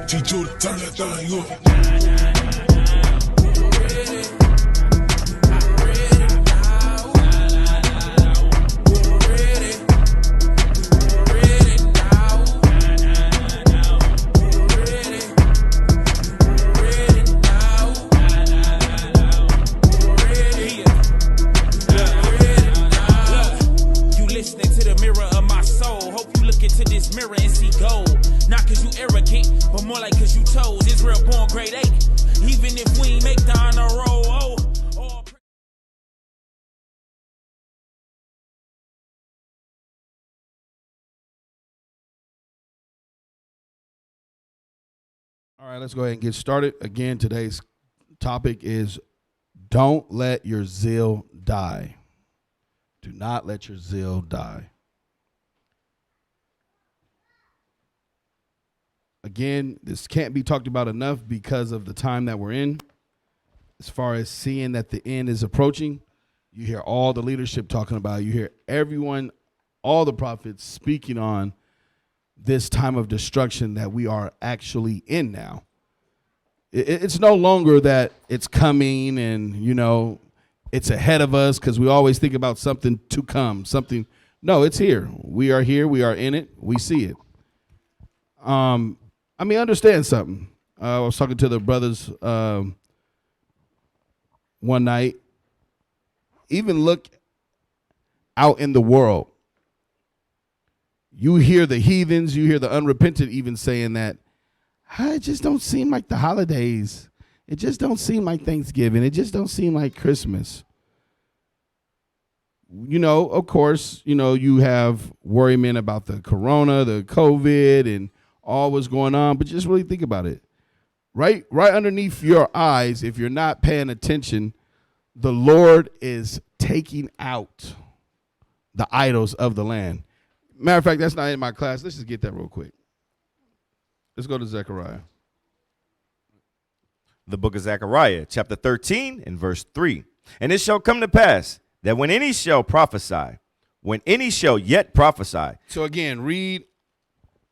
Teach you to turn that thing up. To this mirror and see gold. Not cause you arrogant, but more like cause you chose. Israel born grade 8. Even if we ain't make the honor roll. All right, let's go ahead and get started. Again, today's topic is don't let your zeal die. Do not let your zeal die. Again, this can't be talked about enough because of the time that we're in. As far as seeing that the end is approaching, you hear all the leadership talking about it. You hear everyone, all the prophets speaking on this time of destruction that we are actually in now. It's no longer that it's coming and, you know, it's ahead of us because we always think about something to come, something. No, it's here. We are here. We are in it. We see it. I mean, understand something. I was talking to the brothers one night. Even look out in the world. You hear the heathens, you hear the unrepentant even saying that, it just don't seem like the holidays. It just don't seem like Thanksgiving. It just don't seem like Christmas. You know, of course, you know, you have worrymen about the corona, the COVID, and all what's going on, but just really think about it. Right underneath your eyes, if you're not paying attention, the Lord is taking out the idols of the land. Matter of fact, that's not in my class. Let's just get that real quick. Let's go to Zechariah. The book of Zechariah, chapter 13 and verse 3. And it shall come to pass that when any shall prophesy, when any shall yet prophesy. So again, read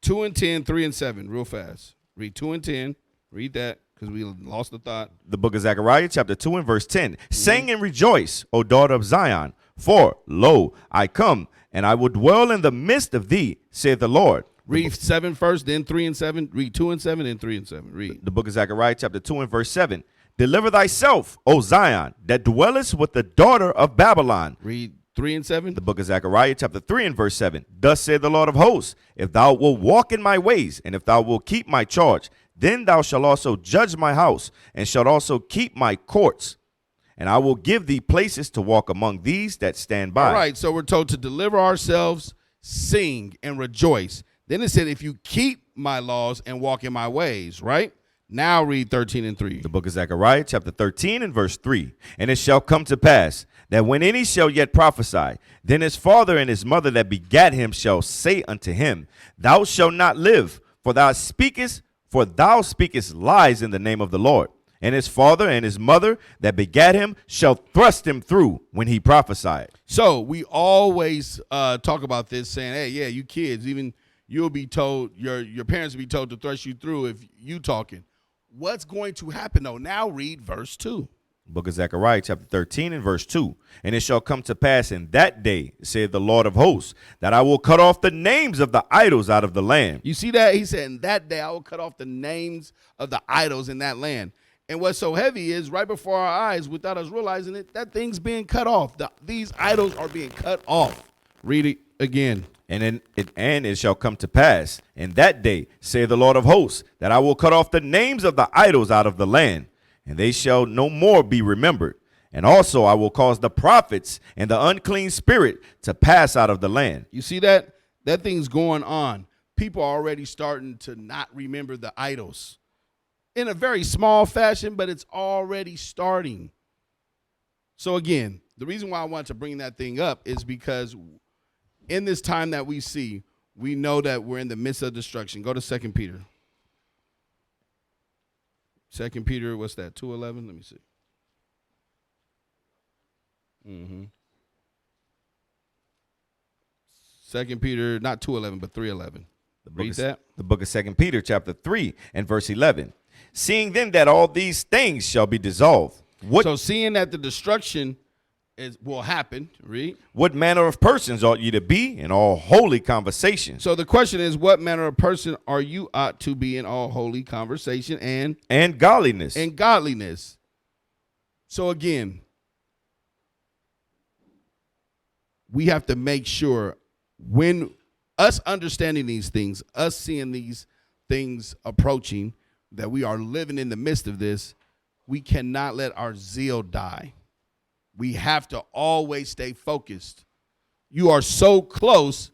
2 and 10, 3 and 7, real fast. Read 2 and 10. Read that because we lost the thought. The book of Zechariah, chapter 2 and verse 10. Sing and rejoice, O daughter of Zion, for, lo, I come, and I will dwell in the midst of thee, saith the Lord. Read 7 first, then 3 and 7. Read 2 and 7, then 3 and 7. Read. The book of Zechariah, chapter 2 and verse 7. Deliver thyself, O Zion, that dwellest with the daughter of Babylon. Read 3 and 7. The book of Zechariah, chapter 3 and verse 7. Thus saith the Lord of hosts, if thou wilt walk in my ways, and if thou wilt keep my charge, then thou shalt also judge my house, and shalt also keep my courts. And I will give thee places to walk among these that stand by. All right, so we're told to deliver ourselves, sing, and rejoice. Then it said, if you keep my laws and walk in my ways, right? Now read 13 and 3. The book of Zechariah, chapter 13 and verse 3. And it shall come to pass that when any shall yet prophesy, then his father and his mother that begat him shall say unto him, thou shalt not live, for thou speakest lies in the name of the Lord. And his father and his mother that begat him shall thrust him through when he prophesied. So we always talk about this saying, hey, yeah, you kids, even you'll be told, your parents will be told to thrust you through if you talking. What's going to happen, though? Now read verse 2. Book of Zechariah, chapter 13 and verse 2. And it shall come to pass in that day, saith the Lord of hosts, that I will cut off the names of the idols out of the land. You see that? He said, in that day, I will cut off the names of the idols in that land. And what's so heavy is right before our eyes, without us realizing it, that thing's being cut off. These idols are being cut off. Read it again. And it shall come to pass in that day, saith the Lord of hosts, that I will cut off the names of the idols out of the land, and they shall no more be remembered. And also I will cause the prophets and the unclean spirit to pass out of the land. You see that? That thing's going on. People are already starting to not remember the idols in a very small fashion, but it's already starting. So again, the reason why I want to bring that thing up is because in this time that we see, we know that we're in the midst of destruction. Go to 2 Peter. 2 Peter, what's that, 2:11? Let me see. 2 Peter, not 2:11, but 3:11. Read that. The book of 2 Peter chapter 3 and verse 11. Seeing then that all these things shall be dissolved. So seeing that the destruction will happen, read. What manner of persons ought ye to be in all holy conversation? So the question is, what manner of person are you ought to be in all holy conversation and godliness? And godliness. So again, we have to make sure when us understanding these things, us seeing these things approaching, that we are living in the midst of this, we cannot let our zeal die. We have to always stay focused. You are so close,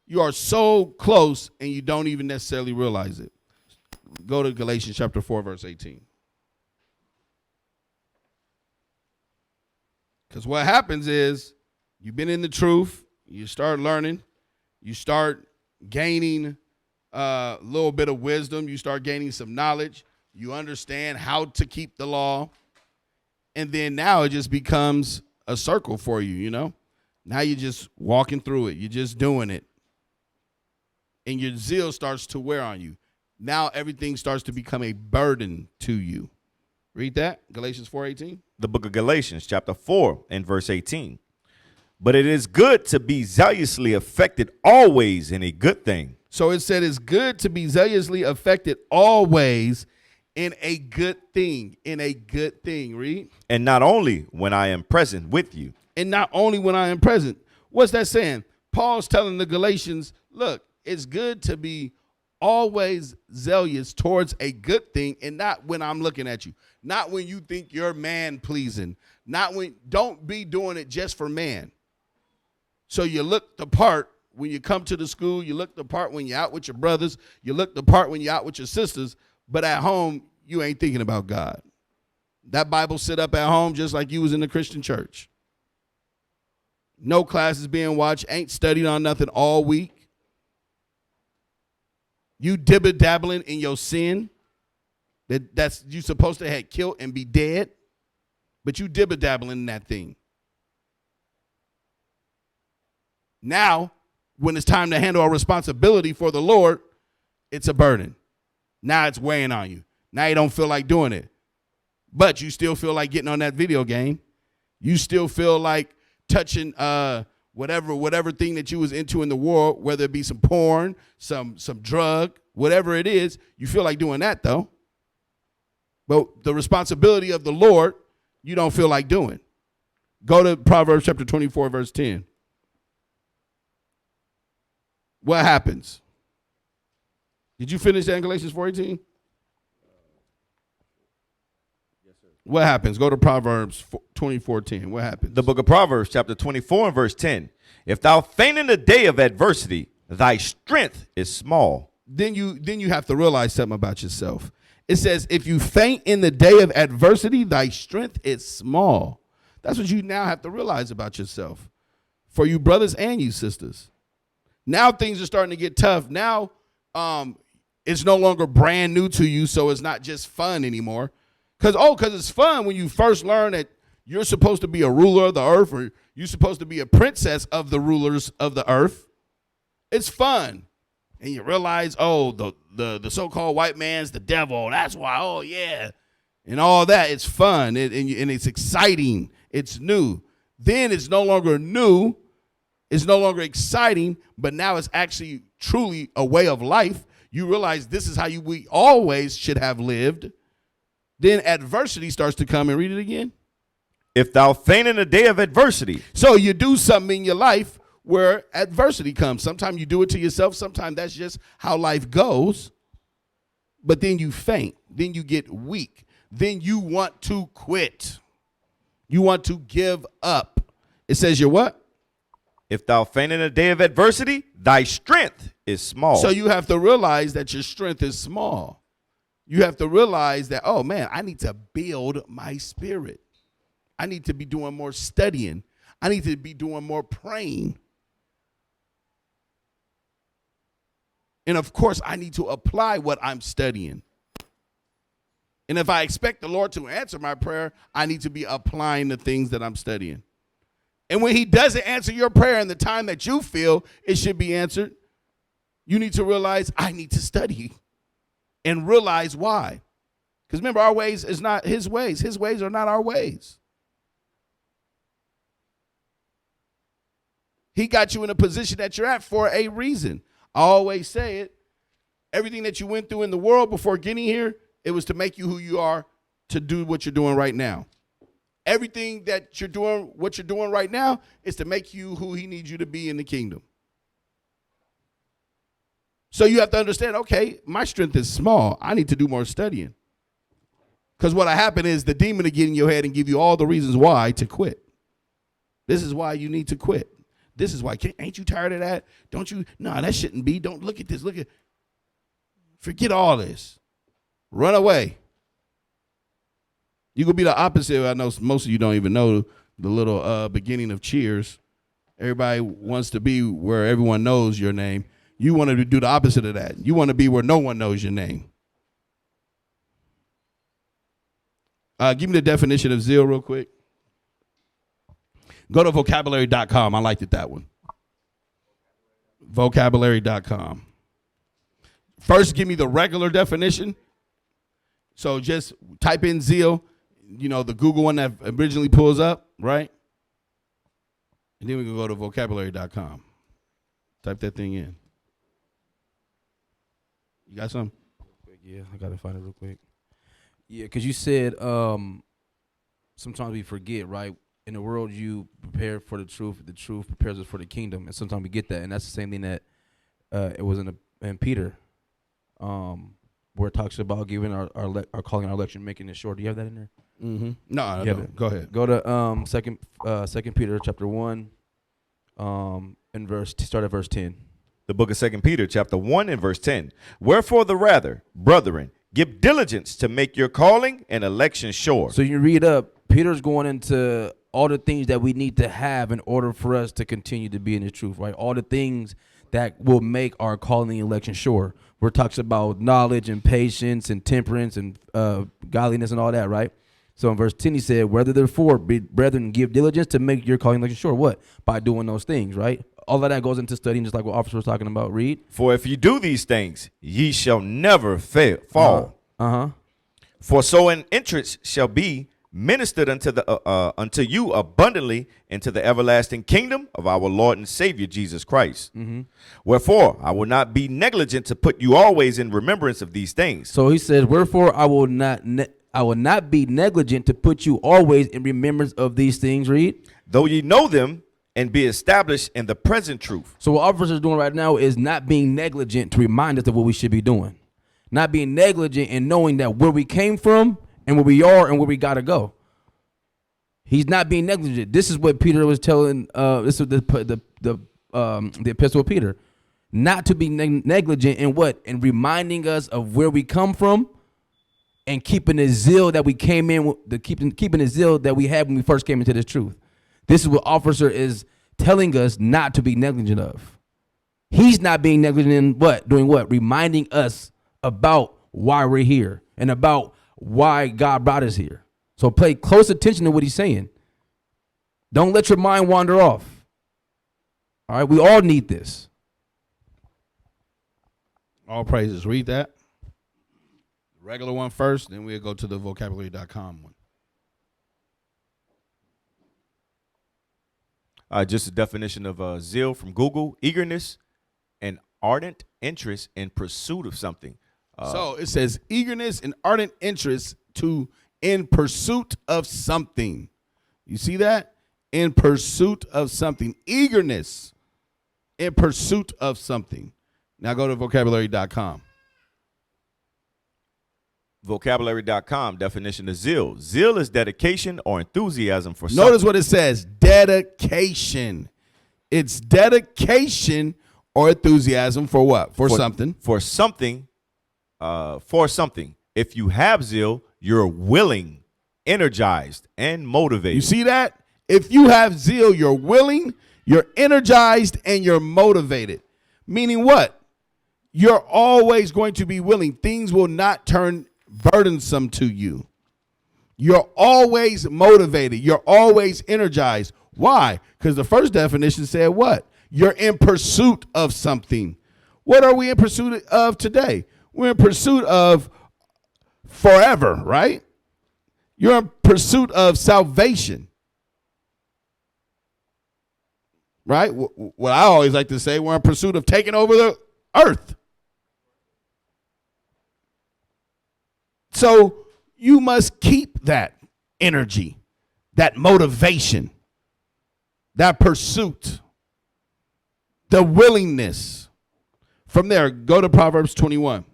and you don't even necessarily realize it. Go to Galatians chapter 4, verse 18. Because what happens is, you've been in the truth, you start learning, you start gaining a little bit of wisdom, you start gaining some knowledge, you understand how to keep the law, and then now it just becomes a circle for you, you know? Now you're just walking through it, you're just doing it, and your zeal starts to wear on you. Now everything starts to become a burden to you. Read that, Galatians 4:18. The book of Galatians chapter 4 and verse 18. But it is good to be zealously affected always in a good thing. So it said it's good to be zealously affected always in a good thing. In a good thing, read. And not only when I am present with you. And not only when I am present. What's that saying? Paul's telling the Galatians, look, it's good to be always zealous towards a good thing, and not when I'm looking at you. Not when you think you're man pleasing. Don't be doing it just for man. So you look the part when you come to the school, you look the part when you're out with your brothers, you look the part when you're out with your sisters, but at home, you ain't thinking about God. That Bible sit up at home just like you was in the Christian church. No classes being watched, ain't studied on nothing all week. You dibber-dabbling in your sin that's you supposed to have killed and be dead, but you dibber-dabbling in that thing. Now, when it's time to handle a responsibility for the Lord, it's a burden. Now it's weighing on you. Now you don't feel like doing it. But you still feel like getting on that video game. You still feel like touching whatever thing that you was into in the world, whether it be some porn, some drug, whatever it is, you feel like doing that though. But the responsibility of the Lord, you don't feel like doing. Go to Proverbs chapter 24, verse 10. What happens? Did you finish that in Galatians 4:18? Yes, sir. What happens? Go to Proverbs 24:10. What happens? The book of Proverbs chapter 24 and verse 10. If thou faint in the day of adversity, thy strength is small. Then you have to realize something about yourself. It says, if you faint in the day of adversity, thy strength is small. That's what you now have to realize about yourself. For you brothers and you sisters. Now things are starting to get tough. Now it's no longer brand new to you, so it's not just fun anymore. Because it's fun when you first learn that you're supposed to be a ruler of the earth, or you're supposed to be a princess of the rulers of the earth. It's fun. And you realize, the so-called white man's the devil. That's why, yeah. And all that. It's fun, and it's exciting. It's new. Then it's no longer new. It's no longer exciting, but now it's actually truly a way of life. You realize this is how we always should have lived. Then adversity starts to come, and read it again. If thou faint in the day of adversity. So you do something in your life where adversity comes. Sometimes you do it to yourself. Sometimes that's just how life goes. But then you faint. Then you get weak. Then you want to quit. You want to give up. It says you're what? If thou faint in the day of adversity, thy strength is small. So you have to realize that your strength is small. You have to realize that, oh man, I need to build my spirit. I need to be doing more studying. I need to be doing more praying. And of course, I need to apply what I'm studying. And if I expect the Lord to answer my prayer, I need to be applying the things that I'm studying. And when he doesn't answer your prayer in the time that you feel it should be answered, You need to realize I need to study and realize why. Because remember, our ways is not his ways. His ways are not our ways. He got you in a position that you're at for a reason. I always say it. Everything that you went through in the world before getting here, it was to make you who you are to do what you're doing right now. Everything that you're doing, what you're doing right now, is to make you who he needs you to be in the kingdom. So you have to understand, okay, my strength is small. I need to do more studying. Because what'll happen is the demon will get in your head and give you all the reasons why to quit. This is why you need to quit. This is why. Ain't you tired of that? Don't you? No, that shouldn't be. Don't look at this. Look at. Forget all this. Run away. You could be the opposite. I know most of you don't even know the little beginning of Cheers. Everybody wants to be where everyone knows your name. You want to do the opposite of that. You want to be where no one knows your name. Give me the definition of zeal real quick. Go to vocabulary.com. I liked it, that one. Vocabulary.com. First, give me the regular definition. So just type in zeal, you know, the Google one that originally pulls up, right? And then we can go to vocabulary.com. Type that thing in. You got something? Yeah, I got to find it real quick. Yeah, because you said sometimes we forget, right? In the world, you prepare for the truth prepares us for the kingdom, and sometimes we get that, and that's the same thing that it was in Peter, where it talks about giving our calling, our election, making it short. Do you have that in there? Mm-hmm. No, I don't. Go ahead. Go to Second Peter chapter 1, and start at verse 10. The book of 2 Peter chapter 1 and verse 10. Wherefore the rather, brethren, give diligence to make your calling and election sure. So you read up, Peter's going into all the things that we need to have in order for us to continue to be in the truth, right? All the things that will make our calling and election sure. Where it talks about knowledge and patience and temperance and godliness and all that, right? So in verse 10 he said, whether therefore, brethren, give diligence to make your calling and election sure. What? By doing those things, right? All of that goes into studying, just like what Officer was talking about. Read. For if you do these things, ye shall never fall. For so an entrance shall be ministered unto you abundantly into the everlasting kingdom of our Lord and Savior Jesus Christ. Mm-hmm. Wherefore I will not be negligent to put you always in remembrance of these things. So he says, wherefore I will not be negligent to put you always in remembrance of these things. Read. Though ye know them, and be established in the present truth. So what Officer is doing right now is not being negligent to remind us of what we should be doing. Not being negligent in knowing that where we came from and where we are and where we got to go. He's not being negligent. This is what Peter was telling, this is the epistle of Peter. Not to be negligent in what? In reminding us of where we come from and keeping the zeal that we came in, keeping the zeal that we had when we first came into this truth. This is what Officer is telling us not to be negligent of. He's not being negligent in what? Doing what? Reminding us about why we're here and about why God brought us here. So pay close attention to what he's saying. Don't let your mind wander off. All right, we all need this. All praises. Read that. The regular one first, then we'll go to the vocabulary.com one. Just a definition of zeal from Google: eagerness and ardent interest in pursuit of something. So it says eagerness and ardent interest in pursuit of something. You see that? In pursuit of something. Eagerness in pursuit of something. Now go to vocabulary.com. Vocabulary.com definition of zeal. Zeal is dedication or enthusiasm for something. Notice what it says. Dedication. It's dedication or enthusiasm for what? For something. For something. For something. If you have zeal, you're willing, energized, and motivated. You see that? If you have zeal, you're willing, you're energized, and you're motivated. Meaning what? You're always going to be willing. Things will not turn burdensome to you. You're always motivated. You're always energized. Why? Because the first definition said what? You're in pursuit of something. What are we in pursuit of today? We're in pursuit of forever, right? You're in pursuit of salvation, right? What I always like to say, we're in pursuit of taking over the earth. So you must keep that energy, that motivation, that pursuit, the willingness. From there, go to Proverbs 21.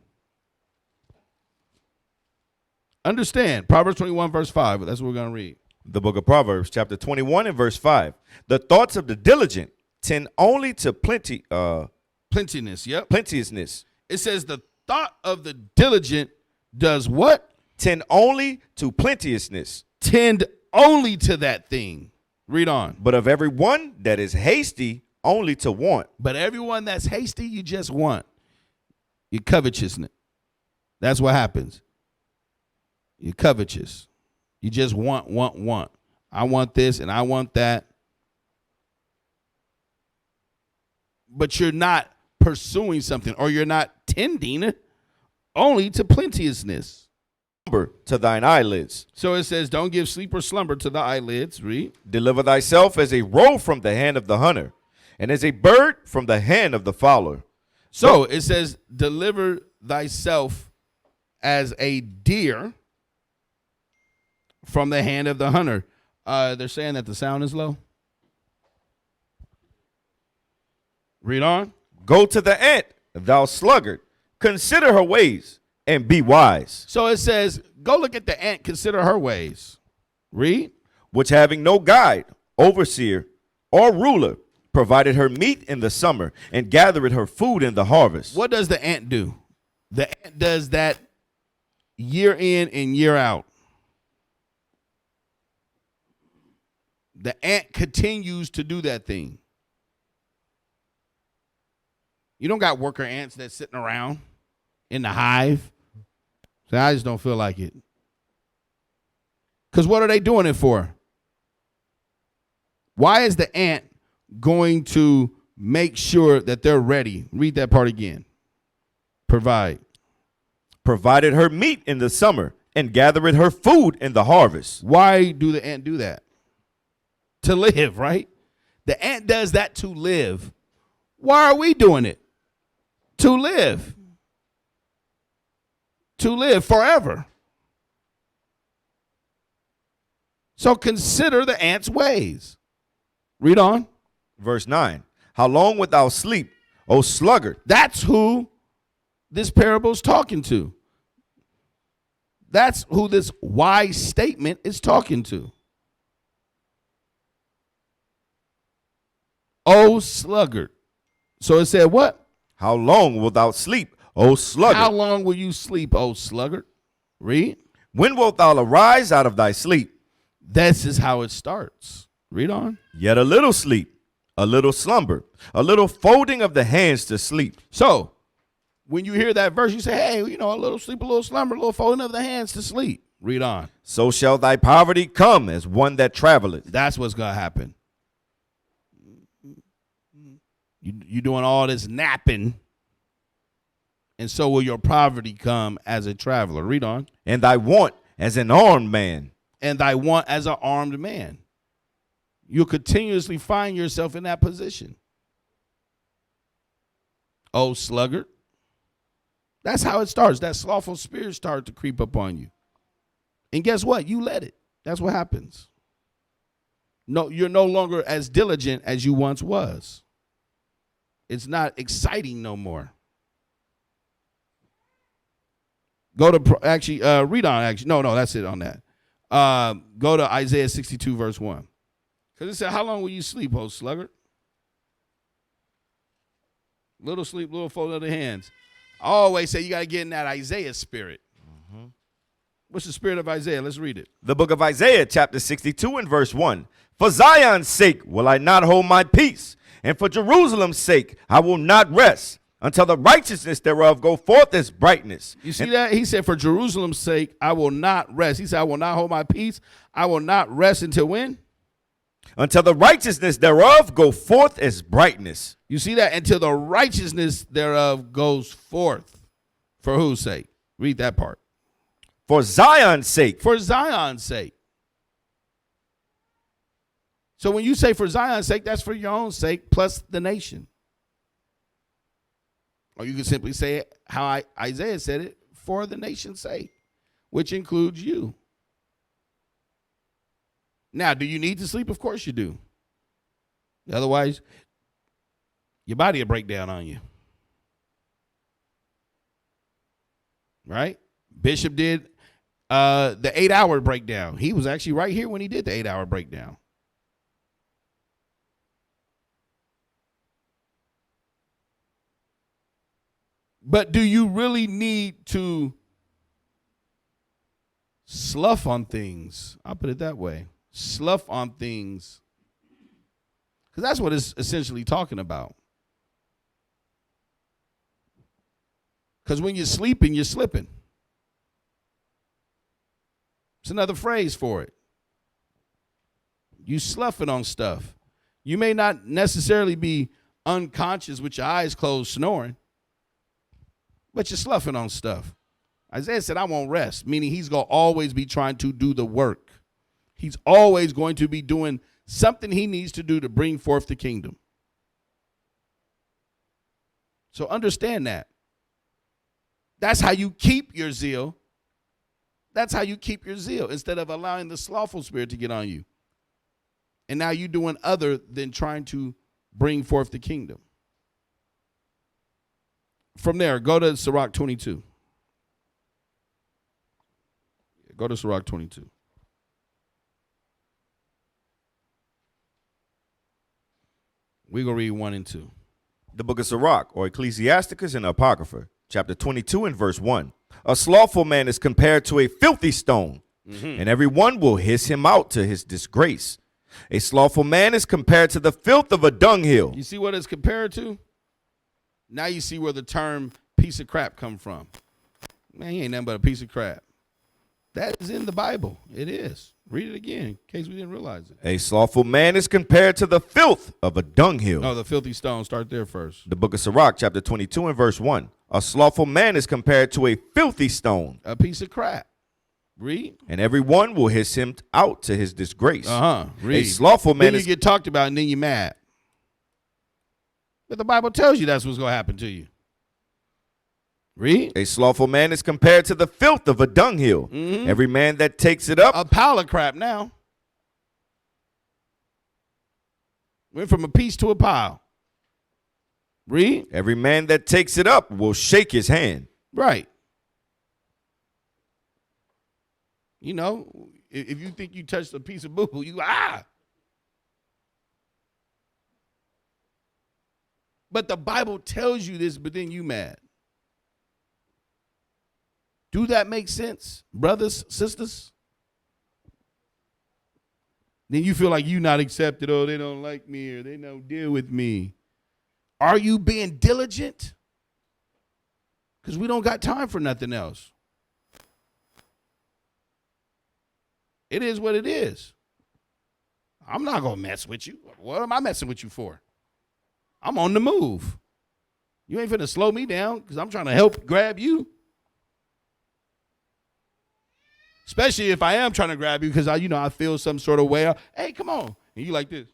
Understand, Proverbs 21, verse 5. That's what we're going to read. The book of Proverbs, chapter 21 and verse 5. The thoughts of the diligent tend only to Plenteousness, yep. plenteousness. It says the thought of the diligent does what? Tend only to plenteousness. Tend only to that thing. Read on. But of every one that is hasty, only to want. But everyone that's hasty, you just want. You're covetousness. That's what happens. You're covetous. You just want. I want this and I want that. But you're not pursuing something, or you're not tending only to plenteousness. To thine eyelids. So it says, don't give sleep or slumber to the eyelids. Read. Deliver thyself as a roe from the hand of the hunter, and as a bird from the hand of the fowler. So it says, deliver thyself as a deer from the hand of the hunter. They're saying that the sound is low. Read on. Go to the ant, thou sluggard. Consider her ways and be wise. So it says, go look at the ant, consider her ways. Read. Which having no guide, overseer, or ruler, provided her meat in the summer and gathered her food in the harvest. What does the ant do? The ant does that year in and year out. The ant continues to do that thing. You don't got worker ants that's sitting around in the hive. So I just don't feel like it. Because what are they doing it for? Why is the ant going to make sure that they're ready? Read that part again. Provide. Provided her meat in the summer and gathered her food in the harvest. Why do the ant do that? To live, right? The ant does that to live. Why are we doing it? To live. To live forever. So consider the ant's ways. Read on. Verse 9. How long wilt thou sleep, O sluggard? That's who this parable is talking to. That's who this wise statement is talking to. O sluggard. So it said what? How long wilt thou sleep, O sluggard? How long will you sleep, O sluggard? Read. When wilt thou arise out of thy sleep? This is how it starts. Read on. Yet a little sleep, a little slumber, a little folding of the hands to sleep. So when you hear that verse, you say, hey, you know, a little sleep, a little slumber, a little folding of the hands to sleep. Read on. So shall thy poverty come as one that traveleth. That's what's going to happen. You doing all this napping, and so will your poverty come as a traveler. Read on. And thy want as an armed man. And thy want as an armed man. You'll continuously find yourself in that position. Oh, sluggard. That's how it starts. That slothful spirit starts to creep up on you. And guess what? You let it. That's what happens. No, you're no longer as diligent as you once was. It's not exciting no more. Go to read on. No, that's it on that. Go to Isaiah 62 verse 1. Because it said, how long will you sleep, O sluggard? Little sleep, little fold of the hands. I always say you got to get in that Isaiah spirit. Mm-hmm. What's the spirit of Isaiah? Let's read it. The book of Isaiah, chapter 62 and verse 1. For Zion's sake will I not hold my peace, and for Jerusalem's sake I will not rest, until the righteousness thereof go forth as brightness. You see that? He said, for Jerusalem's sake I will not rest. He said, I will not hold my peace. I will not rest until when? until the righteousness thereof go forth as brightness. You see that? Until the righteousness thereof goes forth. For whose sake? Read that part. For Zion's sake. For Zion's sake. So when you say for Zion's sake, that's for your own sake plus the nation. Or you can simply say it how Isaiah said it, for the nation's sake, which includes you. Now, do you need to sleep? Of course you do. Otherwise, your body will break down on you. Right? Bishop did the 8-hour breakdown. He was actually right here when he did the 8-hour breakdown. But do you really need to slough on things? I'll put it that way. Slough on things. Because that's what it's essentially talking about. Because when you're sleeping, you're slipping. It's another phrase for it. You sloughing on stuff. You may not necessarily be unconscious with your eyes closed snoring, but you're sloughing on stuff. Isaiah said, I won't rest, meaning he's going to always be trying to do the work. He's always going to be doing something he needs to do to bring forth the kingdom. So understand that. That's how you keep your zeal. That's how you keep your zeal instead of allowing the slothful spirit to get on you. And now you're doing other than trying to bring forth the kingdom. From there, go to Sirach 22. Go to Sirach 22. We're going to read 1 and 2. The book of Sirach, or Ecclesiasticus and Apocrypha, chapter 22 and verse 1. A slothful man is compared to a filthy stone, and every one will hiss him out to his disgrace. A slothful man is compared to the filth of a dunghill. You see what it's compared to? Now you see where the term piece of crap come from. Man, he ain't nothing but a piece of crap. That is in the Bible. It is. Read it again in case we didn't realize it. A slothful man is compared to the filth of a dunghill. No, the filthy stone. Start there first. The book of Sirach, chapter 22 and verse 1. A slothful man is compared to a filthy stone. A piece of crap. Read. And every one will hiss him out to his disgrace. Read. A slothful man then you get talked about and then you're mad. But the Bible tells you that's what's going to happen to you. Read. A slothful man is compared to the filth of a dunghill. Every man that takes it up. A pile of crap now. Went from a piece to a pile. Read. Every man that takes it up will shake his hand. Right. You know, if you think you touched a piece of boo-boo, you But the Bible tells you this, but then you mad. Do that make sense, brothers, sisters? Then you feel like you not accepted, oh, they don't like me, or they don't deal with me. Are you being diligent? Because we don't got time for nothing else. It is what it is. I'm not going to mess with you. What am I messing with you for? I'm on the move. You ain't finna slow me down because I'm trying to help grab you. Especially if I am trying to grab you because I feel some sort of way. Hey, come on. And you like this.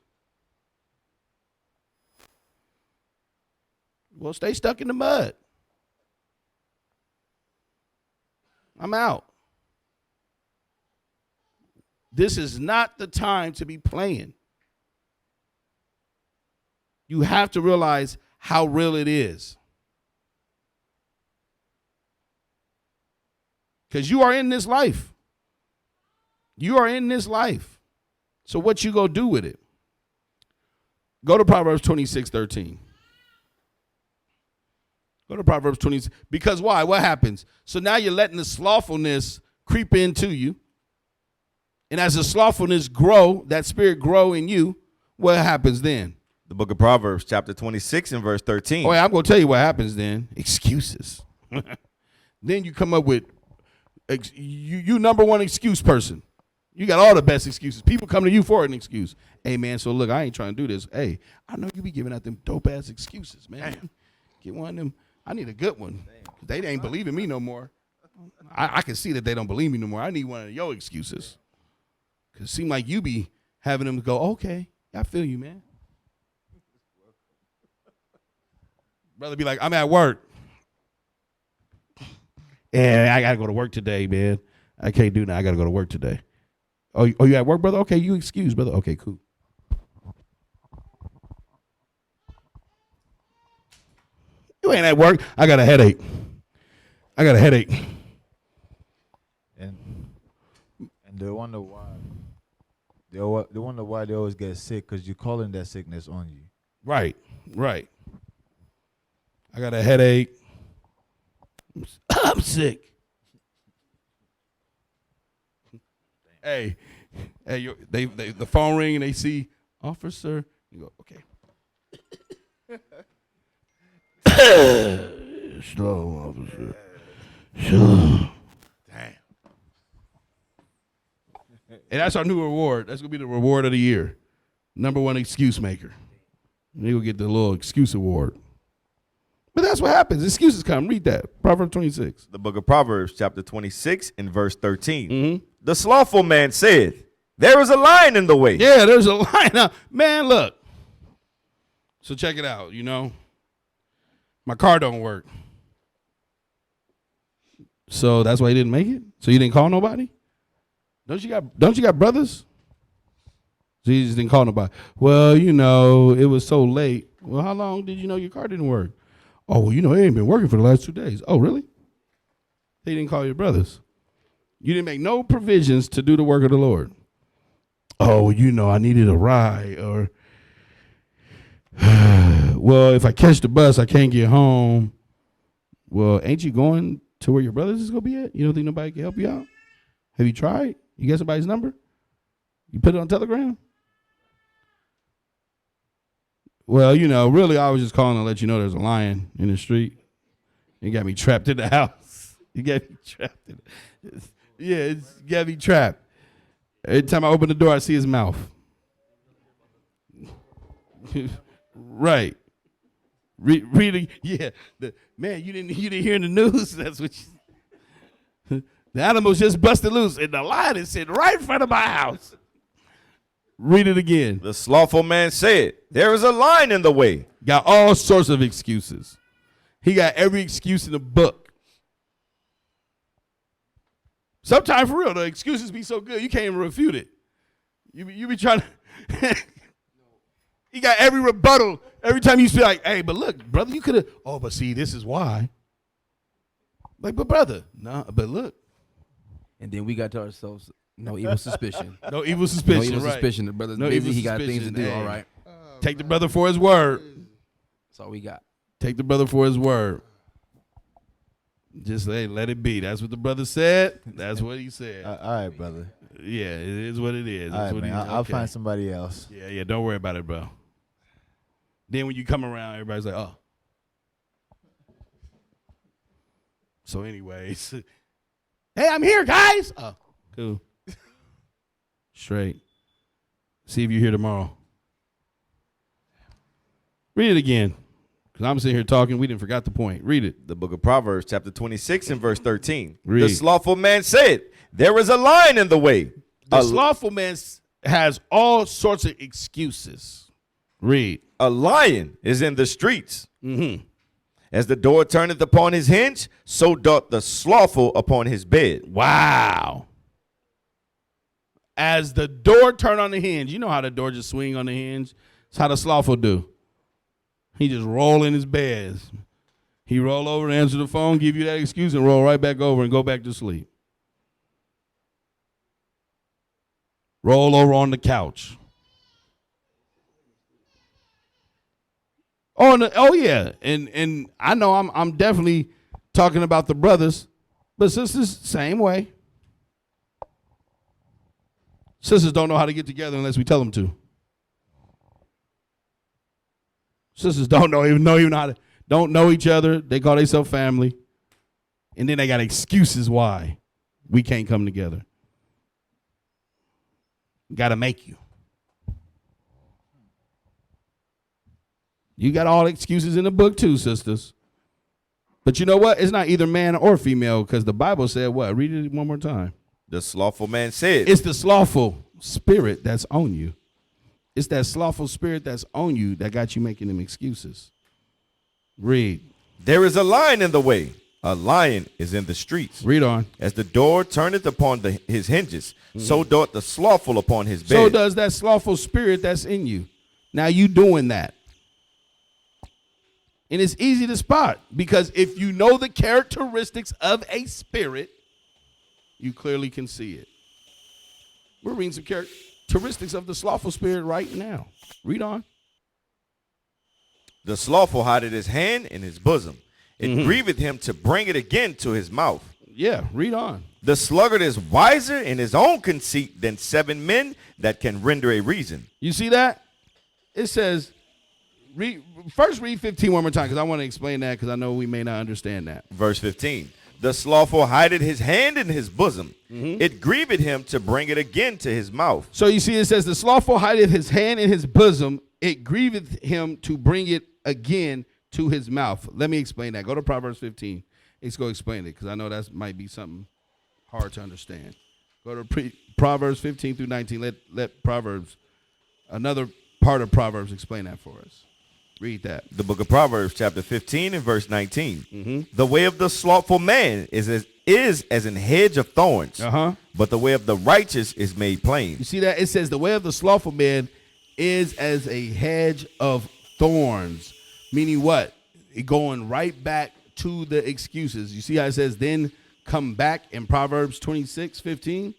Well, stay stuck in the mud. I'm out. This is not the time to be playing. You have to realize how real it is. Because you are in this life. You are in this life. So what you gonna do with it? Go to Proverbs 26:13. Go to Proverbs 20. Because why? What happens? So now you're letting the slothfulness creep into you. And as the slothfulness grow, that spirit grow in you, what happens then? The book of Proverbs, chapter 26 and verse 13. Oh, yeah, I'm going to tell you what happens then. Excuses. Then you come up with, you number one excuse person. You got all the best excuses. People come to you for an excuse. Hey, man, so look, I ain't trying to do this. Hey, I know you be giving out them dope-ass excuses, man. Get one of them. I need a good one. They ain't believing me no more. I can see that they don't believe me no more. I need one of your excuses. Because it seems like you be having them go, okay, I feel you, man. Brother be like, I'm at work. Yeah, I got to go to work today, man. I can't do that. I got to go to work today. Oh, you at work, brother? Okay, you excuse, brother. Okay, cool. You ain't at work. I got a headache. And they wonder why. They wonder why they always get sick, because you're calling that sickness on you. Right. I got a headache. I'm sick. Hey, the phone ring and they see officer. You go, okay. Slow, officer. Slow. Damn. And that's our new reward. That's gonna be the reward of the year. Number one excuse maker. And you will get the little excuse award. But that's what happens. Excuses come. Read that. Proverbs 26. The book of Proverbs, chapter 26 and verse 13. Mm-hmm. The slothful man said, there is a lion in the way. Yeah, there's a line. Now, man, look. So check it out, My car don't work. So that's why you didn't make it? So you didn't call nobody? Don't you got brothers? So you just didn't call nobody. Well, it was so late. Well, how long did you know your car didn't work? Oh, well, it ain't been working for the last 2 days. Oh, really? They didn't call your brothers. You didn't make no provisions to do the work of the Lord. Oh, I needed a ride, or well, if I catch the bus, I can't get home. Well, ain't you going to where your brothers is gonna be at? You don't think nobody can help you out? Have you tried? You got somebody's number? You put it on Telegram? Well, really, I was just calling to let you know there's a lion in the street. You got me trapped in the house. You got me trapped in it. Yeah, it's got me trapped. Every time I open the door, I see his mouth. Right. Reading, yeah. Man, you didn't hear in the news. That's what the animals just busted loose, and the lion is sitting right in front of my house. Read it again. The slothful man said, there is a lion in the way. Got all sorts of excuses. He got every excuse in the book. Sometimes, for real, the excuses be so good, you can't even refute it. You be trying to. He got every rebuttal. Every time you feel like, hey, but look, brother, you could have. Oh, but see, this is why. Like, but brother, no, but look. And then we got to ourselves, no evil suspicion. No evil suspicion. No evil right. suspicion. The brother's No busy. evil He got things to suspicion. do. Hey. All right. Take the brother for his word. That's all we got. Take the brother for his word. Just let it be. That's what the brother said. That's what he said. All right, brother. Yeah, it is what it is. All That's right, what man. I'll find somebody else. Yeah, don't worry about it, bro. Then when you come around, everybody's like, oh. So anyways, hey, I'm here, guys. Oh, cool. Straight. See if you're here tomorrow. Read it again. Because I'm sitting here talking. We didn't forgot the point. Read it. The book of Proverbs, chapter 26 and verse 13. Read. The slothful man said, there is a lion in the way. The slothful man has all sorts of excuses. Read. A lion is in the streets. Mm-hmm. As the door turneth upon his hinge, so doth the slothful upon his bed. Wow. As the door turn on the hinge, you know how the door just swing on the hinge? That's how the slothful do. He just roll in his bed. He roll over and answer the phone, give you that excuse, and roll right back over and go back to sleep. Roll over on the couch. Oh yeah, and I know I'm definitely talking about the brothers, but sisters, same way. Sisters don't know how to get together unless we tell them to. Sisters don't know each other. They call themselves family, and then they got excuses why we can't come together. Got to make you. You got all excuses in the book too, sisters. But you know what? It's not either man or female because the Bible said what? Read it one more time. The slothful man said. It's the slothful spirit that's on you. It's that slothful spirit that's on you that got you making them excuses. Read. There is a lion in the way. A lion is in the streets. Read on. As the door turneth upon his hinges, so doth the slothful upon his bed. So does that slothful spirit that's in you. Now you doing that. And it's easy to spot because if you know the characteristics of a spirit, you clearly can see it. We're reading some characteristics of the slothful spirit right now. Read on. The slothful hideth his hand in his bosom. It grieveth him to bring it again to his mouth. Yeah, read on. The sluggard is wiser in his own conceit than 7 men that can render a reason. You see that? It says, first read 15 one more time because I want to explain that because I know we may not understand that. Verse 15. The slothful hideth his hand in his bosom. It grieveth him to bring it again to his mouth. So you see it says, the slothful hideth his hand in his bosom. It grieveth him to bring it again to his mouth. Let me explain that. Go to Proverbs 15. Let's go explain it because I know that might be something hard to understand. Go to Proverbs 15 through 19. Let Proverbs, another part of Proverbs, explain that for us. Read that. The book of Proverbs, chapter 15 and verse 19. The way of the slothful man is as an hedge of thorns, but the way of the righteous is made plain. You see that? It says the way of the slothful man is as a hedge of thorns. Meaning what? Going right back to the excuses. You see how it says then come back in Proverbs 26:15?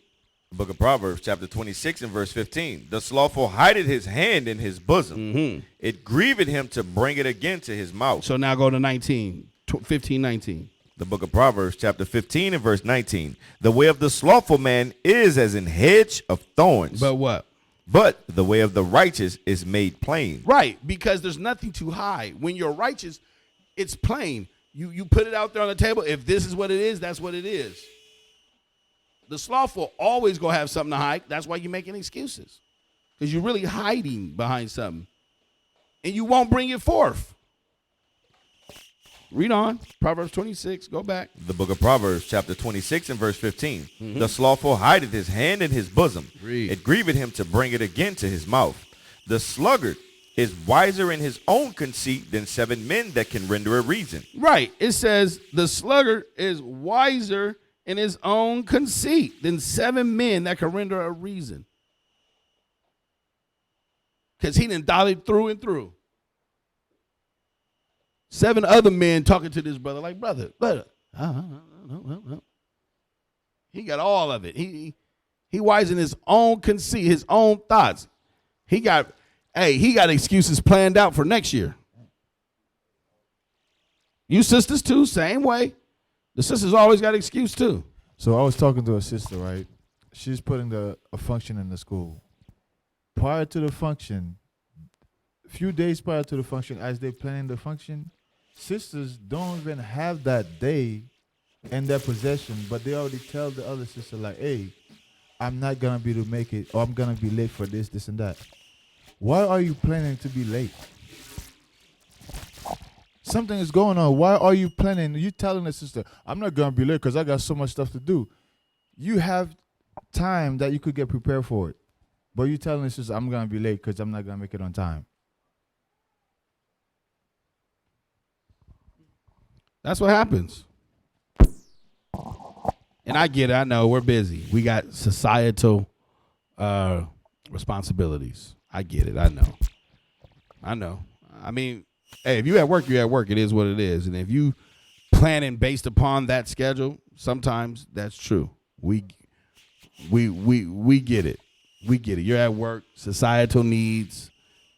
The book of Proverbs, chapter 26 and verse 15. The slothful hideth his hand in his bosom. It grieveth him to bring it again to his mouth. So now go to 15:19. The book of Proverbs, chapter 15 and verse 19. The way of the slothful man is as an hedge of thorns. But what? But the way of the righteous is made plain. Right, because there's nothing to hide. When you're righteous, it's plain. You put it out there on the table. If this is what it is, that's what it is. The slothful always going to have something to hide. That's why you're making excuses. Because you're really hiding behind something. And you won't bring it forth. Read on. Proverbs 26. Go back. The book of Proverbs, chapter 26 and verse 15. The slothful hideth his hand in his bosom. Read. It grieveth him to bring it again to his mouth. The sluggard is wiser in his own conceit than 7 men that can render a reason. Right. It says the sluggard is wiser in his own conceit than 7 men that can render a reason. Because he done dollied through and through. 7 other men talking to this brother like, brother. He got all of it. He wise in his own conceit, his own thoughts. He got excuses planned out for next year. You sisters too, same way. The sisters always got excuse too. So I was talking to a sister, right? She's putting a function in the school. Prior to the function, a few days prior to the function, as they're planning the function, sisters don't even have that day in their possession, but they already tell the other sister like, hey, I'm not going to be able to make it, or I'm going to be late for this, this, and that. Why are you planning to be late? Something is going on. Why are you planning? You telling the sister, I'm not going to be late because I got so much stuff to do. You have time that you could get prepared for it. But you telling the sister, I'm going to be late because I'm not going to make it on time. That's what happens. And I get it. I know we're busy. We got societal responsibilities. I get it. I know. I mean, hey, if you at work, you're at work. It is what it is. And if you planning based upon that schedule, sometimes that's true. We get it. We get it. You're at work, societal needs.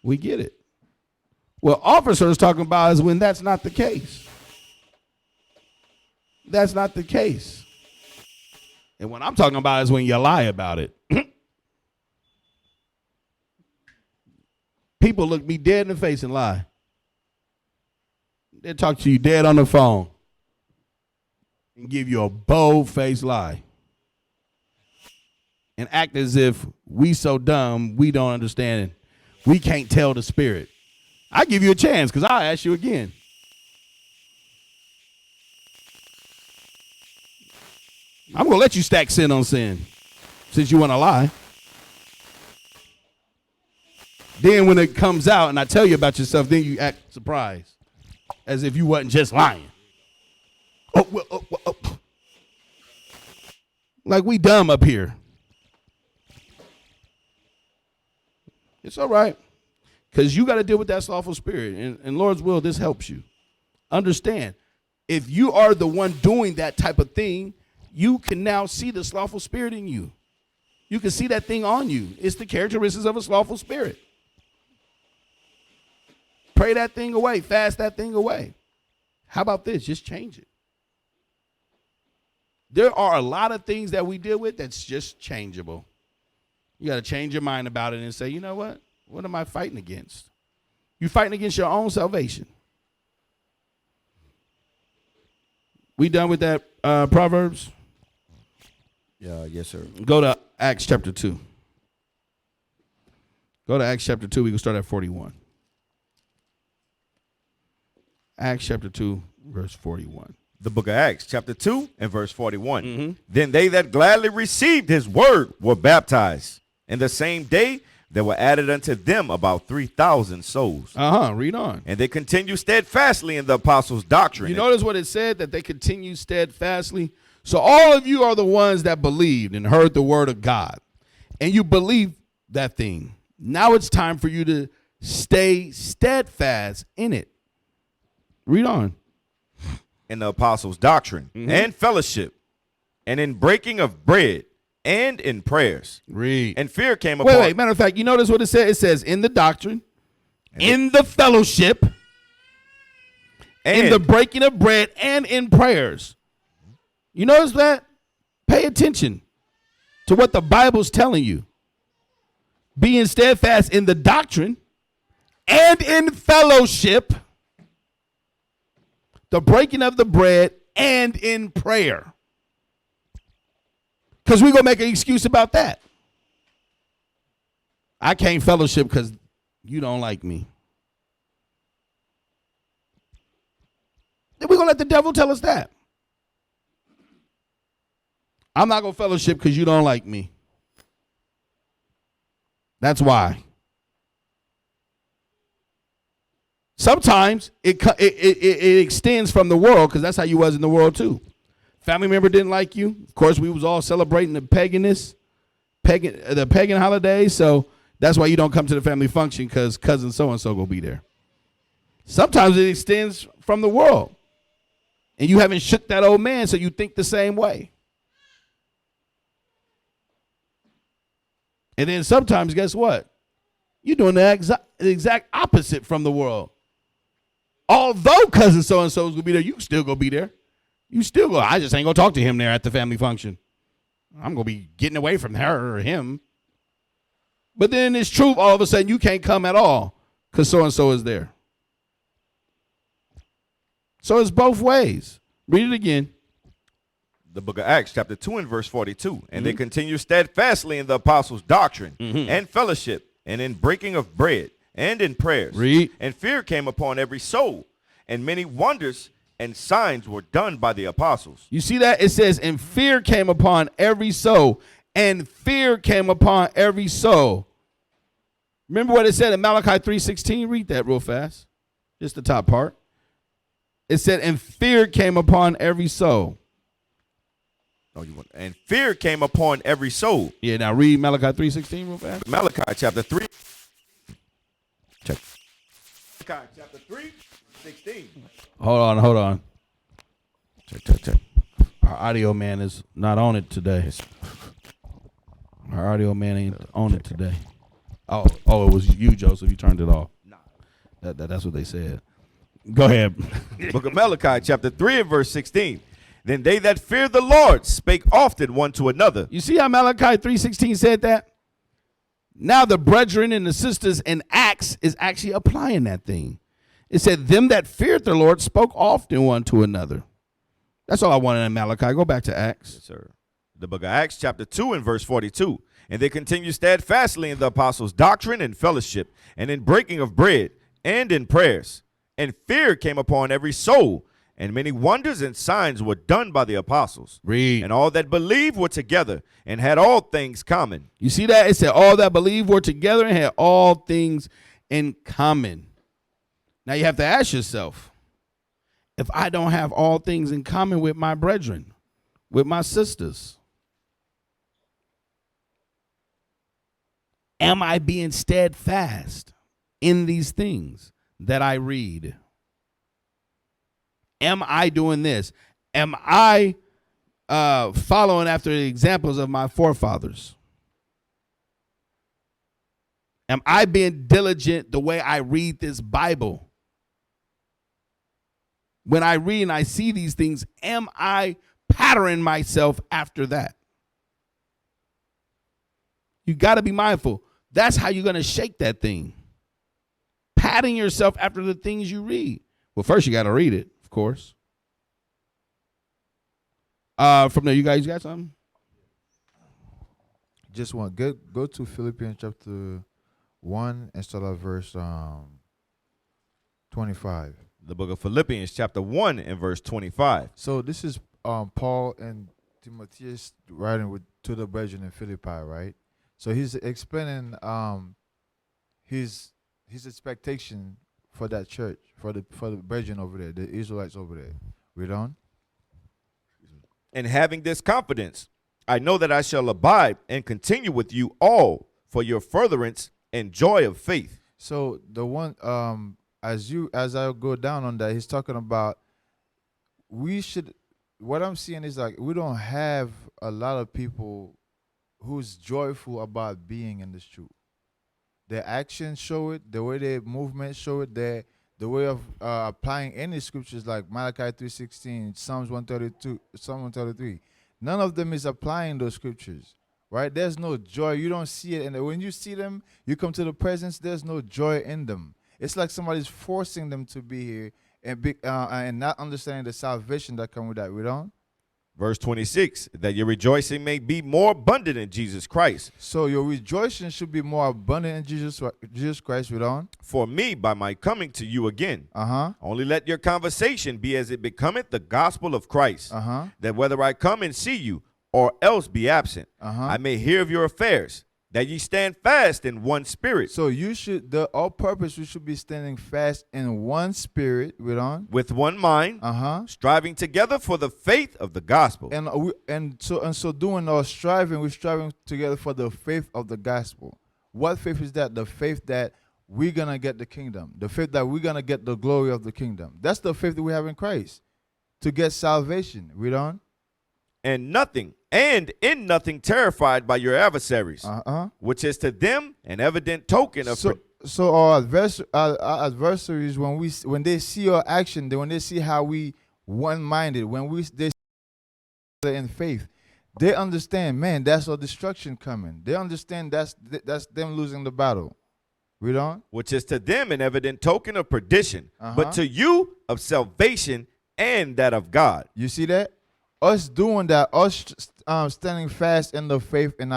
We get it. What officer is talking about is when that's not the case. That's not the case. And what I'm talking about is when you lie about it. People look me dead in the face and lie. They talk to you dead on the phone and give you a bold-faced lie. and act as if we so dumb we don't understand. We can't tell the Spirit. I give you a chance because I'll ask you again. I'm going to let you stack sin on sin since you want to lie. Then when it comes out and I tell you about yourself, then you act surprised as if you wasn't just lying. Oh. Like we dumb up here. It's all right because you got to deal with that slothful spirit. And Lord's will, this helps you. Understand, if you are the one doing that type of thing, you can now see the slothful spirit in you. You can see that thing on you. It's the characteristics of a slothful spirit. Pray that thing away. Fast that thing away. How about this? Just change it. There are a lot of things that we deal with that's just changeable. You got to change your mind about it and say, you know what? What am I fighting against? You're fighting against your own salvation. We done with that Proverbs? Yes, sir. Go to Acts chapter 2. Go to Acts chapter 2. We can start at 41. Acts chapter 2, verse 41. The book of Acts, chapter 2 and verse 41. Mm-hmm. Then they that gladly received his word were baptized. And the same day there were added unto them about 3,000 souls. Read on. And they continued steadfastly in the apostles' doctrine. You notice what it said, that they continued steadfastly? So all of you are the ones that believed and heard the word of God. And you believe that thing. Now it's time for you to stay steadfast in it. Read on. In the apostles' doctrine and fellowship, and in breaking of bread, and in prayers. Read. And fear came upon. Wait. Matter of fact, you notice what it says? It says in the doctrine, in the fellowship, in the breaking of bread, and in prayers. You notice that? Pay attention to what the Bible's telling you. Being steadfast in the doctrine and in fellowship, the breaking of the bread, and in prayer. Because we're going to make an excuse about that. I can't fellowship because you don't like me. Then we're going to let the devil tell us that. I'm not going to fellowship because you don't like me. That's why. Sometimes it extends from the world because that's how you was in the world too. Family member didn't like you. Of course, we was all celebrating the pagan holidays. So that's why you don't come to the family function because cousin so-and-so will be there. Sometimes it extends from the world. And you haven't shook that old man, so you think the same way. And then sometimes, guess what? You're doing the exact opposite from the world. Although cousin so-and-so is going to be there, you still going to be there. You still go, I just ain't going to talk to him there at the family function. I'm going to be getting away from her or him. But then it's truth, all of a sudden you can't come at all because so-and-so is there. So it's both ways. Read it again. The book of Acts, chapter 2 and verse 42. And they continue steadfastly in the apostles' doctrine and fellowship, and in breaking of bread, and in prayers. Read. And fear came upon every soul, and many wonders and signs were done by the apostles. You see that? It says, and fear came upon every soul, and fear came upon every soul. Remember what it said in Malachi 3:16? Read that real fast. Just the top part. It said, and fear came upon every soul. And fear came upon every soul. Yeah, now read Malachi 3:16 real fast. Malachi chapter 3. Check. Malachi chapter 3:16. Hold on. Check. Our audio man is not on it today. Our audio man ain't on it today. Oh, it was you, Joseph. You turned it off. That's what they said. Go ahead. Book of Malachi chapter 3 and verse 16. Then they that fear the Lord spake often one to another. You see how Malachi 3:16 said that? Now the brethren and the sisters in Acts is actually applying that thing. It said, them that feared the Lord spoke often one to another. That's all I wanted in Malachi. Go back to Acts. Yes, sir. The book of Acts chapter 2 and verse 42. And they continued steadfastly in the apostles' doctrine and fellowship, and in breaking of bread, and in prayers. And fear came upon every soul, and many wonders and signs were done by the apostles. Read. And all that believed were together, and had all things common. You see that? It said all that believe were together and had all things in common. Now you have to ask yourself, if I don't have all things in common with my brethren, with my sisters, am I being steadfast in these things that I read? Am I doing this? Am I following after the examples of my forefathers? Am I being diligent the way I read this Bible? When I read and I see these things, am I patterning myself after that? You got to be mindful. That's how you're going to shake that thing. Patting yourself after the things you read. Well, first you got to read it, of course. From there, you guys got something? Just one. Go to Philippians chapter 1 and start at verse 25. The book of Philippians chapter 1 and verse 25. So this is Paul and Timotheus writing to the brethren in Philippi, right? So he's explaining his expectation for that church, for the brethren over there, the Israelites over there. Read on. And having this confidence, I know that I shall abide and continue with you all for your furtherance and joy of faith. So the one as I go down on that, he's talking about what I'm seeing is like we don't have a lot of people who's joyful about being in this truth. Their actions show it, the way their movements show it, the way of applying any scriptures like Malachi 3:16, Psalms 132, Psalm 133. None of them is applying those scriptures, right? There's no joy. You don't see it. And when you see them, you come to the presence, there's no joy in them. It's like somebody's forcing them to be here and not understanding the salvation that comes with that. Read on. Verse 26, that your rejoicing may be more abundant in Jesus Christ. So your rejoicing should be more abundant in Jesus Christ. Read on. For me, by my coming to you again. Uh-huh. Only let your conversation be as it becometh the gospel of Christ. Uh-huh. That whether I come and see you, or else be absent, I may hear of your affairs, that ye stand fast in one spirit. So you should, all purpose, we should be standing fast in one spirit. Read on. With one mind, striving together for the faith of the gospel. And so doing our striving, we're striving together for the faith of the gospel. What faith is that? The faith that we're going to get the kingdom. The faith that we're going to get the glory of the kingdom. That's the faith that we have in Christ. To get salvation. Read on. And in nothing terrified by your adversaries, which is to them an evident token of. So our adversaries, when they see our action, when they see how we one-minded, they see in faith, they understand, man, that's our destruction coming. They understand that's them losing the battle. Read on. Which is to them an evident token of perdition, but to you of salvation and that of God. You see that? Us doing that, us standing fast in the faith in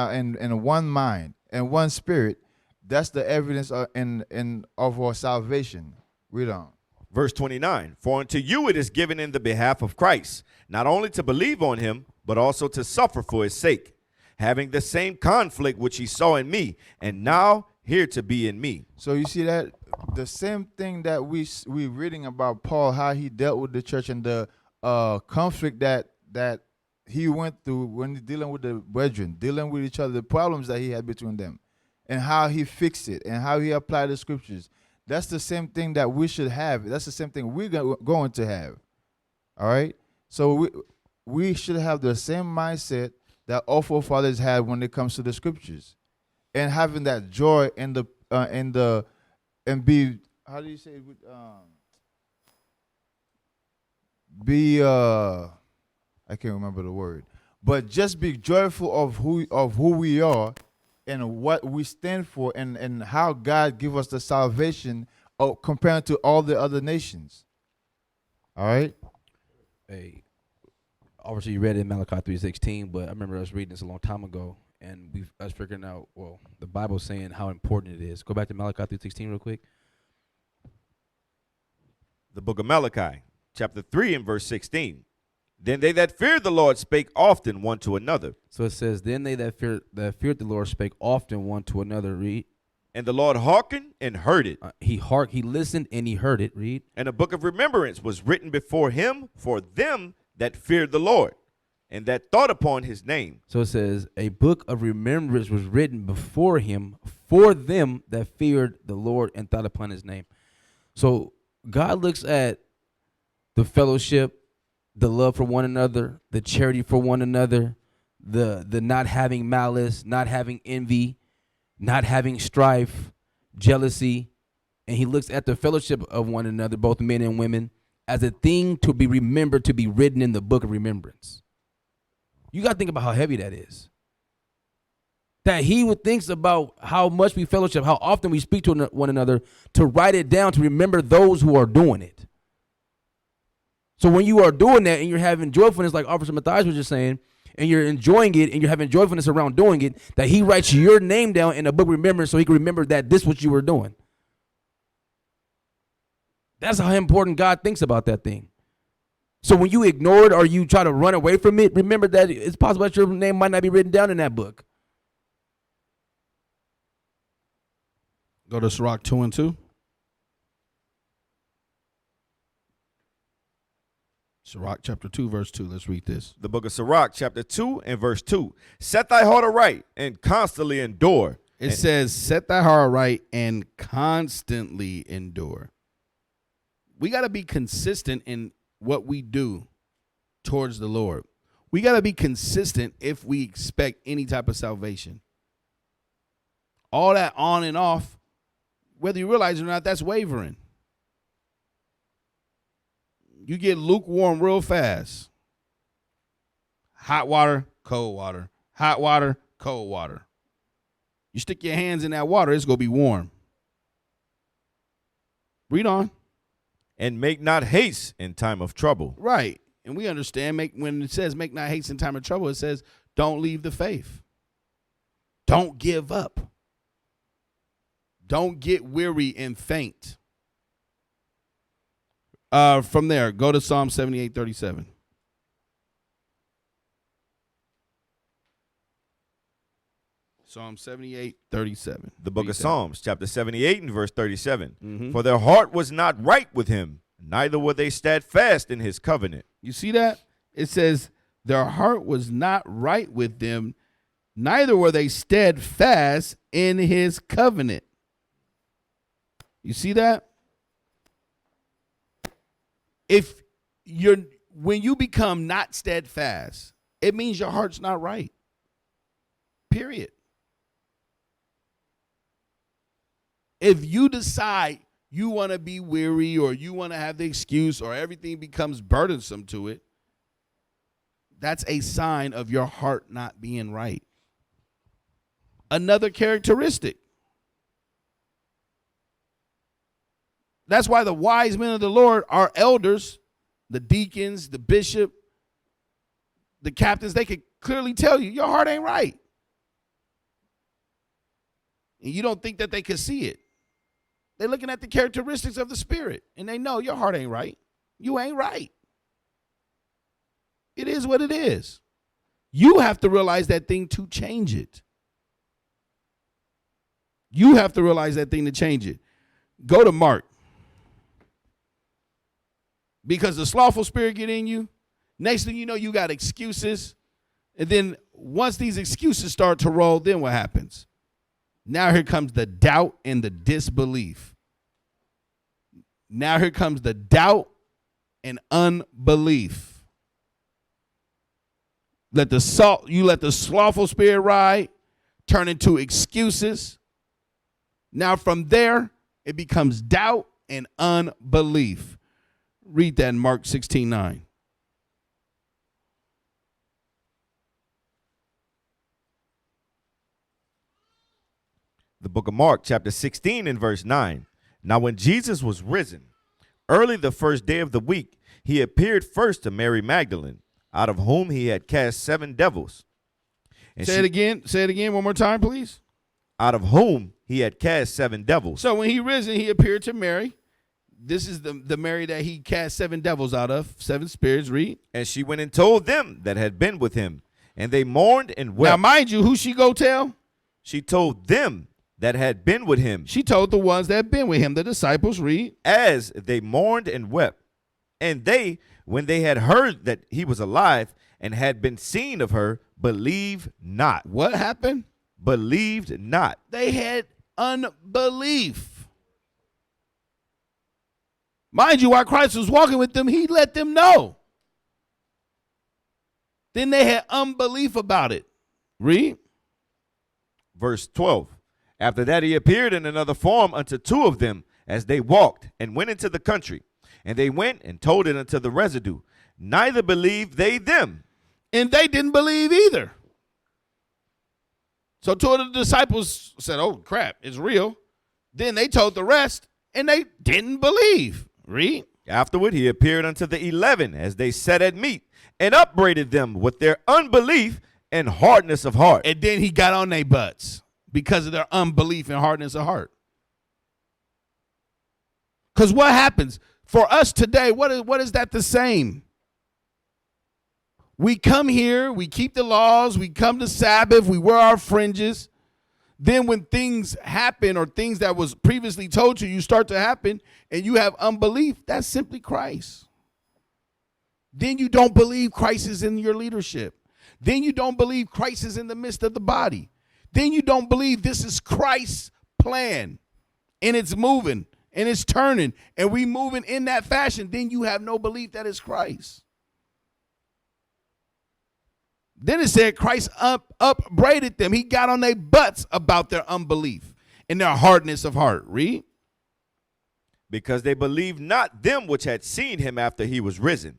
one mind and one spirit, that's the evidence of our salvation. Read on. Verse 29, for unto you it is given in the behalf of Christ, not only to believe on him, but also to suffer for his sake, having the same conflict which he saw in me, and now here to be in me. So you see that the same thing that we reading about Paul, how he dealt with the church and the conflict that he went through when dealing with the brethren, dealing with each other, the problems that he had between them, and how he fixed it and how he applied the scriptures. That's the same thing that we should have. That's the same thing we're going to have. All right? So we should have the same mindset that our forefathers had when it comes to the scriptures, and having that joy and be, how do you say it? I can't remember the word, but just be joyful of who we are and what we stand for, and how God give us the salvation compared to all the other nations. All right. Hey, obviously you read it in Malachi 3:16, but I remember us reading this a long time ago, and us figuring out, well, the Bible's saying how important it is. Go back to Malachi 3:16 real quick. The book of Malachi, chapter 3 and verse 16. Then they that feared the Lord spake often one to another. So it says, then they that feared the Lord spake often one to another. Read. And the Lord hearkened and heard it. He listened and he heard it. Read. And a book of remembrance was written before him for them that feared the Lord and that thought upon his name. So it says, a book of remembrance was written before him for them that feared the Lord and thought upon his name. So God looks at the fellowship, the love for one another, the charity for one another, the not having malice, not having envy, not having strife, jealousy, and he looks at the fellowship of one another, both men and women, as a thing to be remembered, to be written in the book of remembrance. You got to think about how heavy that is. That he would thinks about how much we fellowship, how often we speak to one another, to write it down, to remember those who are doing it. So when you are doing that and you're having joyfulness, like Officer Matthias was just saying, and you're enjoying it and you're having joyfulness around doing it, that he writes your name down in a book of remembrance so he can remember that this is what you were doing. That's how important God thinks about that thing. So when you ignore it or you try to run away from it, remember that it's possible that your name might not be written down in that book. Go to Sirach 2 and 2. Sirach chapter 2, verse 2. Let's read this. The book of Sirach, chapter 2 and verse 2. Set thy heart aright and constantly endure. It says, set thy heart aright and constantly endure. We got to be consistent in what we do towards the Lord. We got to be consistent if we expect any type of salvation. All that on and off, whether you realize it or not, that's wavering. You get lukewarm real fast. Hot water, cold water. Hot water, cold water. You stick your hands in that water, it's going to be warm. Read on. And make not haste in time of trouble. Right. And we understand when it says make not haste in time of trouble, it says don't leave the faith. Don't give up. Don't get weary and faint. From there, go to Psalm 78:37. Psalm 78:37. The book of Psalms, chapter 78 and verse 37. Mm-hmm. For their heart was not right with him, neither were they steadfast in his covenant. You see that? It says their heart was not right with them, neither were they steadfast in his covenant. You see that? When you become not steadfast, it means your heart's not right. Period. If you decide you want to be weary or you want to have the excuse or everything becomes burdensome to it, that's a sign of your heart not being right. Another characteristic. That's why the wise men of the Lord are elders, the deacons, the bishop, the captains. They could clearly tell you your heart ain't right. And you don't think that they could see it. They're looking at the characteristics of the spirit, and they know your heart ain't right. You ain't right. It is what it is. You have to realize that thing to change it. You have to realize that thing to change it. Go to Mark. Because the slothful spirit get in you, next thing you know, you got excuses. And then once these excuses start to roll, then what happens? Now here comes the doubt and the disbelief. Now here comes the doubt and unbelief. You let the slothful spirit ride, turn into excuses. Now from there, it becomes doubt and unbelief. Read that in Mark 16:9. The book of Mark, chapter 16 and verse 9. Now when Jesus was risen, early the first day of the week, he appeared first to Mary Magdalene, out of whom he had cast 7 devils. And Say it again. Say it again one more time, please. Out of whom he had cast 7 devils. So when he risen, he appeared to Mary. This is the Mary that he cast 7 devils out of, 7 spirits. Read. And she went and told them that had been with him, and they mourned and wept. Now, mind you, who she go tell? She told them that had been with him. She told the ones that had been with him, the disciples. Read. As they mourned and wept. And they, when they had heard that he was alive and had been seen of her, believed not. What happened? Believed not. They had unbelief. Mind you, while Christ was walking with them, he let them know. Then they had unbelief about it. Read. Verse 12. After that he appeared in another form unto 2 of them as they walked and went into the country. And they went and told it unto the residue. Neither believed they them. And they didn't believe either. So 2 of the disciples said, oh, crap, it's real. Then they told the rest, and they didn't believe. Read. Afterward he appeared unto the 11 as they sat at meat, and upbraided them with their unbelief and hardness of heart. And then he got on their butts because of their unbelief and hardness of heart. Because what happens for us today, what is that the same? We come here, we keep the laws, we come to Sabbath, we wear our fringes. Then when things happen or things that was previously told to you start to happen and you have unbelief, that's simply Christ. Then you don't believe Christ is in your leadership. Then you don't believe Christ is in the midst of the body. Then you don't believe this is Christ's plan and it's moving and it's turning and we moving in that fashion. Then you have no belief that it's Christ. Then it said Christ upbraided them. He got on their butts about their unbelief and their hardness of heart. Read. Because they believed not them which had seen him after he was risen.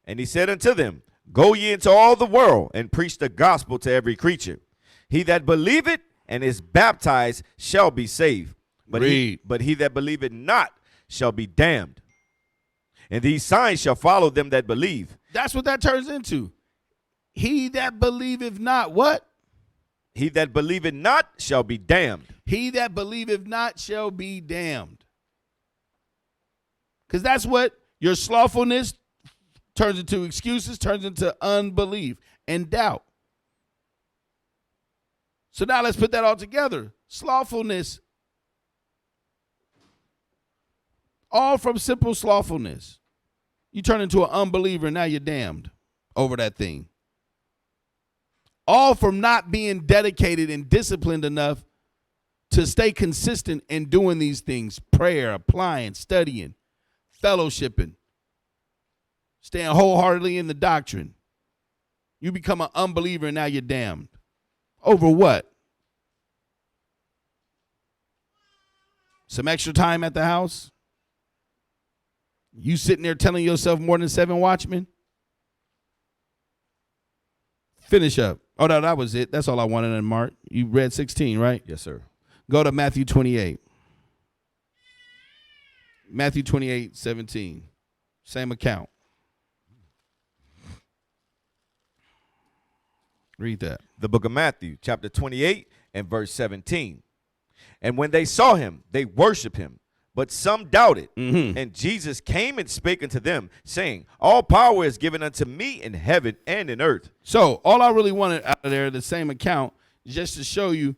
And he said unto them, Go ye into all the world and preach the gospel to every creature. He that believeth and is baptized shall be saved. But he that believeth not shall be damned. And these signs shall follow them that believe. That's what that turns into. He that believeth not, what? He that believeth not shall be damned. He that believeth not shall be damned. Because that's what your slothfulness turns into excuses, turns into unbelief and doubt. So now let's put that all together. Slothfulness, all from simple slothfulness. You turn into an unbeliever and now you're damned over that thing. All from not being dedicated and disciplined enough to stay consistent in doing these things. Prayer, applying, studying, fellowshipping, staying wholeheartedly in the doctrine. You become an unbeliever and now you're damned. Over what? Some extra time at the house? You sitting there telling yourself more than 7 watchmen? Finish up. Oh, no, that was it. That's all I wanted in Mark. You read 16, right? Yes, sir. Go to Matthew 28. Matthew 28, 17. Same account. Read that. The book of Matthew, chapter 28 and verse 17. And when they saw him, they worshiped him. But some doubted. And Jesus came and spake unto them, saying, All power is given unto me in heaven and in earth. So all I really wanted out of there, the same account, just to show you,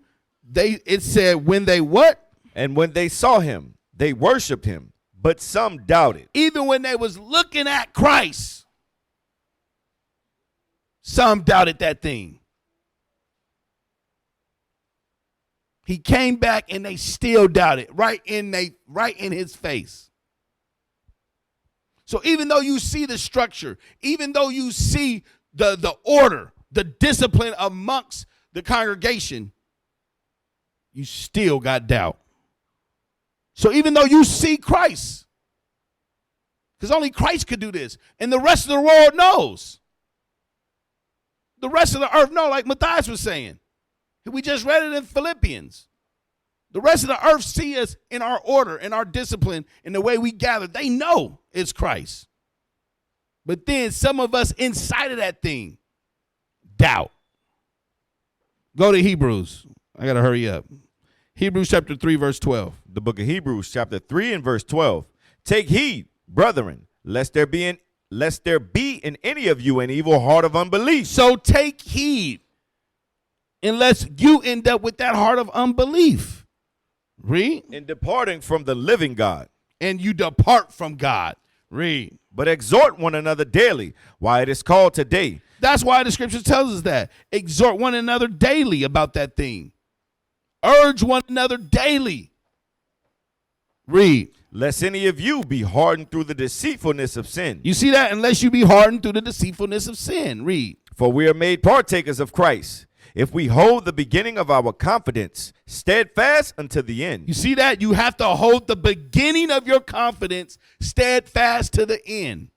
it said when they what? And when they saw him, they worshiped him. But some doubted. Even when they was looking at Christ, some doubted that thing. He came back and they still doubted right in his face. So even though you see the structure, even though you see the order, the discipline amongst the congregation, you still got doubt. So even though you see Christ, because only Christ could do this, and the rest of the world knows. The rest of the earth know, like Matthias was saying. We just read it in Philippians. The rest of the earth see us in our order, in our discipline, in the way we gather. They know it's Christ. But then some of us inside of that thing, doubt. Go to Hebrews. I got to hurry up. Hebrews chapter 3, verse 12. The book of Hebrews chapter 3 and verse 12. Take heed, brethren, lest there be in any of you an evil heart of unbelief. So take heed, unless you end up with that heart of unbelief. Read. In departing from the living God. And you depart from God. Read. But exhort one another daily, while it is called today. That's why the scripture tells us that. Exhort one another daily about that thing. Urge one another daily. Read. Lest any of you be hardened through the deceitfulness of sin. You see that? Unless you be hardened through the deceitfulness of sin. Read. For we are made partakers of Christ, if we hold the beginning of our confidence steadfast unto the end. You see that? You have to hold the beginning of your confidence steadfast to the end.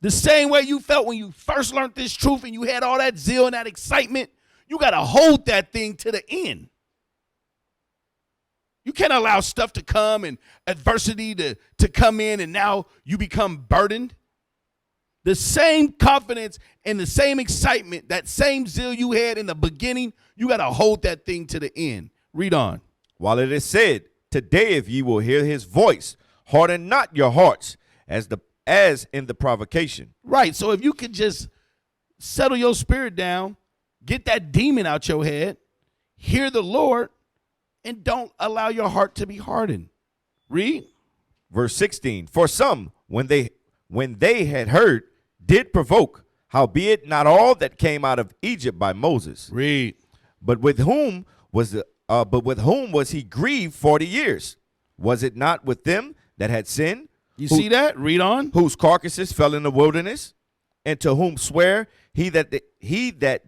The same way you felt when you first learned this truth and you had all that zeal and that excitement, you got to hold that thing to the end. You can't allow stuff to come and adversity to come in and now you become burdened. The same confidence and the same excitement, that same zeal you had in the beginning, you got to hold that thing to the end. Read on. While it is said, today if ye will hear his voice, harden not your hearts as in the provocation. Right. So if you could just settle your spirit down, get that demon out your head, hear the Lord, and don't allow your heart to be hardened. Read. Verse 16. For some, when they had heard, did provoke, howbeit not all that came out of Egypt by Moses. Read. But with whom was he grieved 40 years? Was it not with them that had sinned? You see that? Read on. Whose carcasses fell in the wilderness, and to whom swear he that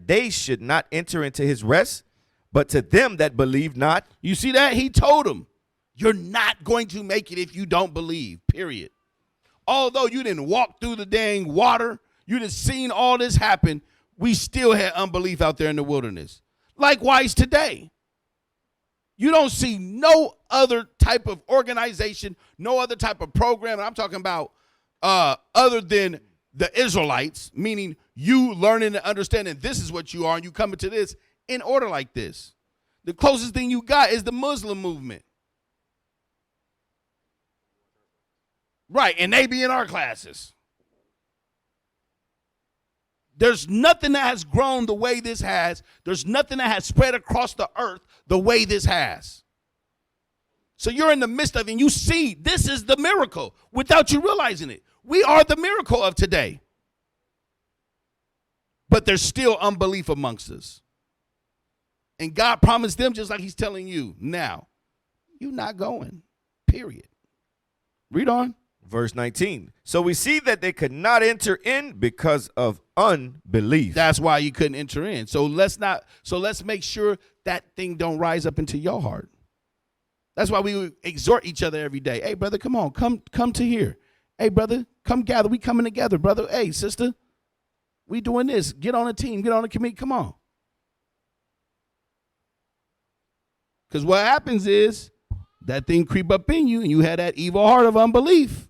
they should not enter into his rest, but to them that believe not. You see that? He told them, you're not going to make it if you don't believe, period. Although you didn't walk through the dang water, you done seen all this happen, we still had unbelief out there in the wilderness. Likewise today. You don't see no other type of organization, no other type of program, and I'm talking about other than the Israelites, meaning you learning and understanding this is what you are, and you come into this in order like this. The closest thing you got is the Muslim movement. Right, and they be in our classes. There's nothing that has grown the way this has. There's nothing that has spread across the earth the way this has. So you're in the midst of it, and you see this is the miracle without you realizing it. We are the miracle of today. But there's still unbelief amongst us. And God promised them just like he's telling you now. You're not going, period. Read on. Verse 19. So we see that they could not enter in because of unbelief. That's why you couldn't enter in. So let's make sure that thing don't rise up into your heart. That's why we exhort each other every day. Hey, brother, come on, come to here. Hey, brother, come gather. We coming together, brother. Hey, sister, we doing this. Get on a team. Get on a committee. Come on. Because what happens is that thing creep up in you and you had that evil heart of unbelief.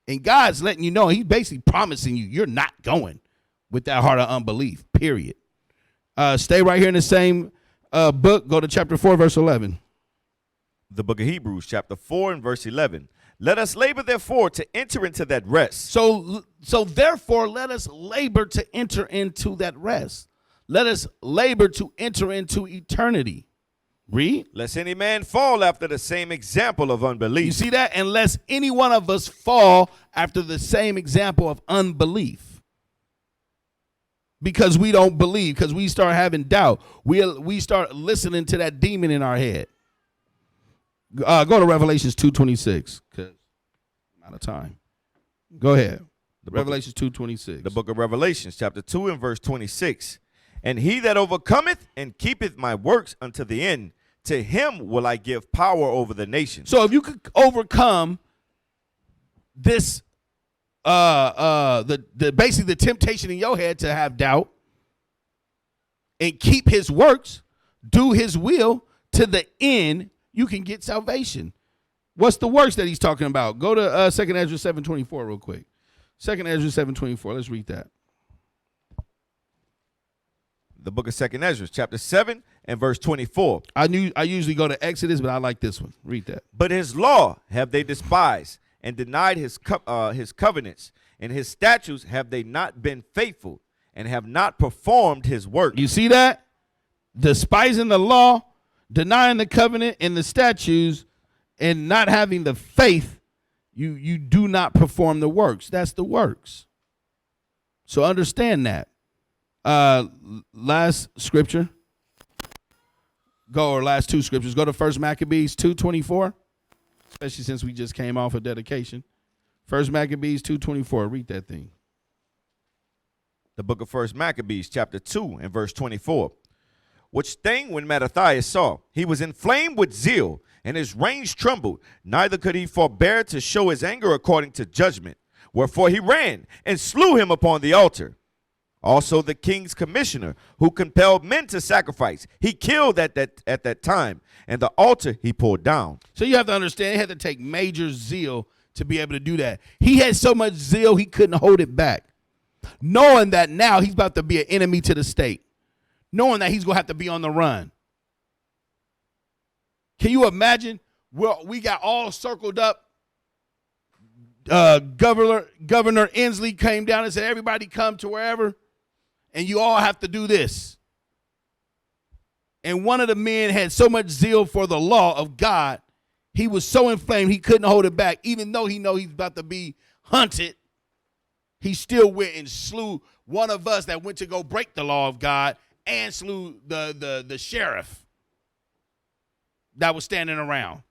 And God's letting you know, he's basically promising you, you're not going with that heart of unbelief, period. Stay right here in the same book. Go to chapter 4, verse 11. The book of Hebrews, chapter 4 and verse 11. Let us labor, therefore, to enter into that rest. So therefore, let us labor to enter into that rest. Let us labor to enter into eternity. Read. Lest any man fall after the same example of unbelief. You see that? Unless any one of us fall after the same example of unbelief. Because we don't believe, because we start having doubt. We start listening to that demon in our head. Go to Revelations 2:26, because I'm out of time. Go ahead. Revelations 2:26. The book of Revelations, chapter 2 and verse 26. And he that overcometh and keepeth my works unto the end, to him will I give power over the nations. So if you could overcome this, basically the temptation in your head to have doubt, and keep his works, do his will to the end, you can get salvation. What's the works that he's talking about? Go to 2 Ezra 7:24 real quick. 2nd Ezra 7:24. Let's read that. The book of 2nd Ezra, chapter 7 and verse 24. I usually go to Exodus, but I like this one. Read that. But his law have they despised and denied his covenants, and his statutes have they not been faithful, and have not performed his work. You see that? Despising the law, denying the covenant and the statutes, and not having the faith, you do not perform the works. That's the works. So understand that. Last scripture. Last two scriptures. Go to 1 Maccabees 2:24. Especially since we just came off a dedication. 1 Maccabees 2:24. Read that thing. The book of 1 Maccabees, chapter 2 and verse 24. Which thing when Mattathias saw, he was inflamed with zeal, and his reins trembled, neither could he forbear to show his anger according to judgment. Wherefore he ran and slew him upon the altar. Also the king's commissioner, who compelled men to sacrifice, he killed at that time, and the altar he pulled down. So you have to understand, he had to take major zeal to be able to do that. He had so much zeal, he couldn't hold it back. Knowing that now he's about to be an enemy to the state. Knowing that he's going to have to be on the run. Can you imagine? Well, we got all circled up. Governor Inslee came down and said, everybody come to wherever, and you all have to do this. And one of the men had so much zeal for the law of God, he was so inflamed he couldn't hold it back. Even though he know he's about to be hunted, he still went and slew one of us that went to go break the law of God, and slew the sheriff that was standing around.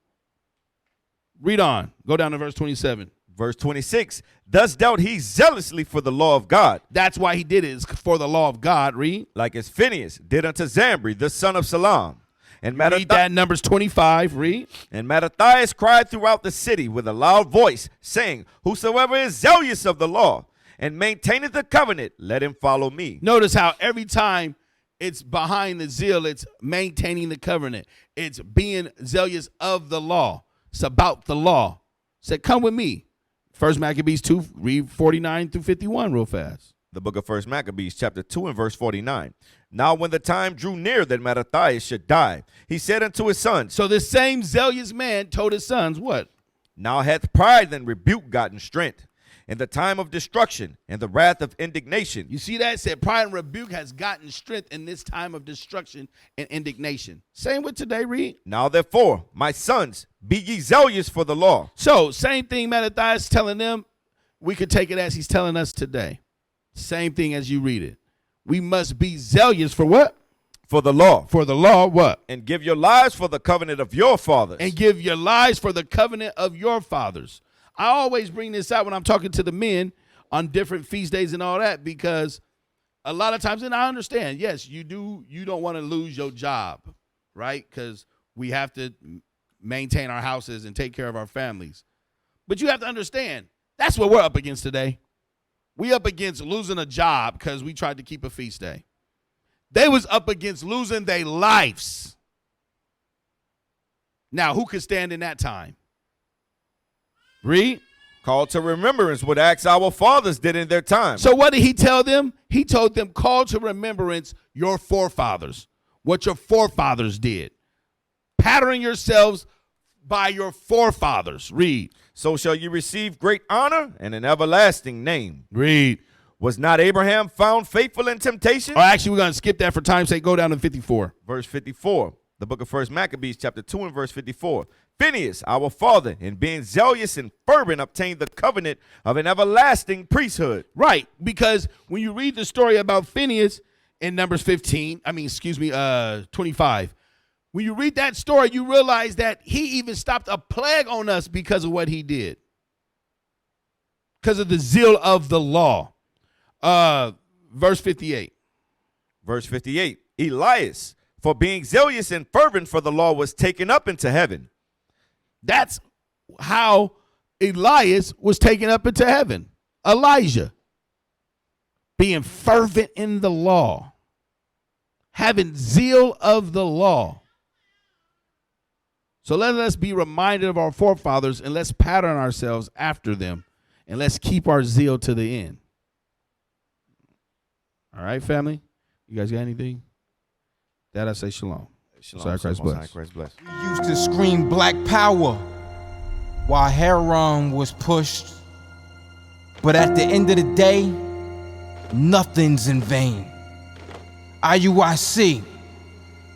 Read on. Go down to verse 27. Verse 26. Thus dealt he zealously for the law of God. That's why he did it, is for the law of God. Read. Like as Phinehas did unto Zambri, the son of Salam. And read that, Numbers 25. Read. And Mattathias cried throughout the city with a loud voice, saying, whosoever is zealous of the law and maintaineth the covenant, let him follow me. Notice how every time it's behind the zeal, it's maintaining the covenant. It's being zealous of the law. It's about the law. Said, come with me. 1 Maccabees 2, read 49 through 51 real fast. The book of 1 Maccabees, chapter 2 and verse 49. Now when the time drew near that Mattathias should die, he said unto his sons. So this same zealous man told his sons what? Now hath pride and rebuke gotten strength in the time of destruction and the wrath of indignation. You see that? It said pride and rebuke has gotten strength in this time of destruction and indignation. Same with today, read. Now therefore, my sons, be ye zealous for the law. So same thing Mattathias telling them, we could take it as he's telling us today. Same thing as you read it. We must be zealous for what? For the law. For the law, what? And give your lives for the covenant of your fathers. And give your lives for the covenant of your fathers. I always bring this out when I'm talking to the men on different feast days and all that, because a lot of times, and I understand, yes, you don't want to lose your job, right? Because we have to maintain our houses and take care of our families. But you have to understand, that's what we're up against today. We up against losing a job because we tried to keep a feast day. They was up against losing their lives. Now, who could stand in that time? Read. Call to remembrance what acts our fathers did in their time. So what did he tell them? He told them, call to remembrance your forefathers, what your forefathers did. Pattern yourselves by your forefathers. Read. So shall you receive great honor and an everlasting name. Read. Was not Abraham found faithful in temptation? Oh, actually, we're going to skip that for time's sake. Go down to 54. Verse 54. The book of 1 Maccabees, chapter 2 and verse 54. Phinehas, our father, in being zealous and fervent, obtained the covenant of an everlasting priesthood. Right, because when you read the story about Phinehas in Numbers 25, when you read that story, you realize that he even stopped a plague on us because of what he did. Because of the zeal of the law. Verse 58. Verse 58. Elias, for being zealous and fervent for the law, was taken up into heaven. That's how Elias was taken up into heaven. Elijah, being fervent in the law, having zeal of the law. So let us be reminded of our forefathers, and let's pattern ourselves after them and let's keep our zeal to the end. All right, family? You guys got anything? That I say shalom. Shalom, Christ bless. Christ bless. We used to scream black power while Heron was pushed. But at the end of the day, nothing's in vain. IUIC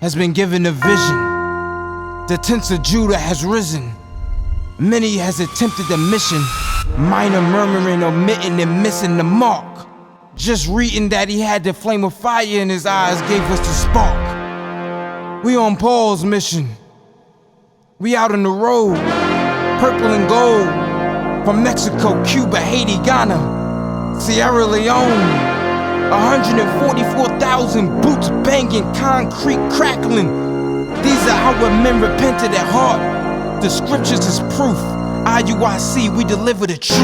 has been given a vision. The tents of Judah has risen. Many has attempted the mission. Minor murmuring, omitting, and missing the mark. Just reading that he had the flame of fire in his eyes gave us the spark. We on Paul's mission. We out on the road, purple and gold. From Mexico, Cuba, Haiti, Ghana, Sierra Leone. 144,000 boots banging, concrete crackling. These are our men repented at heart. The scriptures is proof. IUIC, we deliver the truth.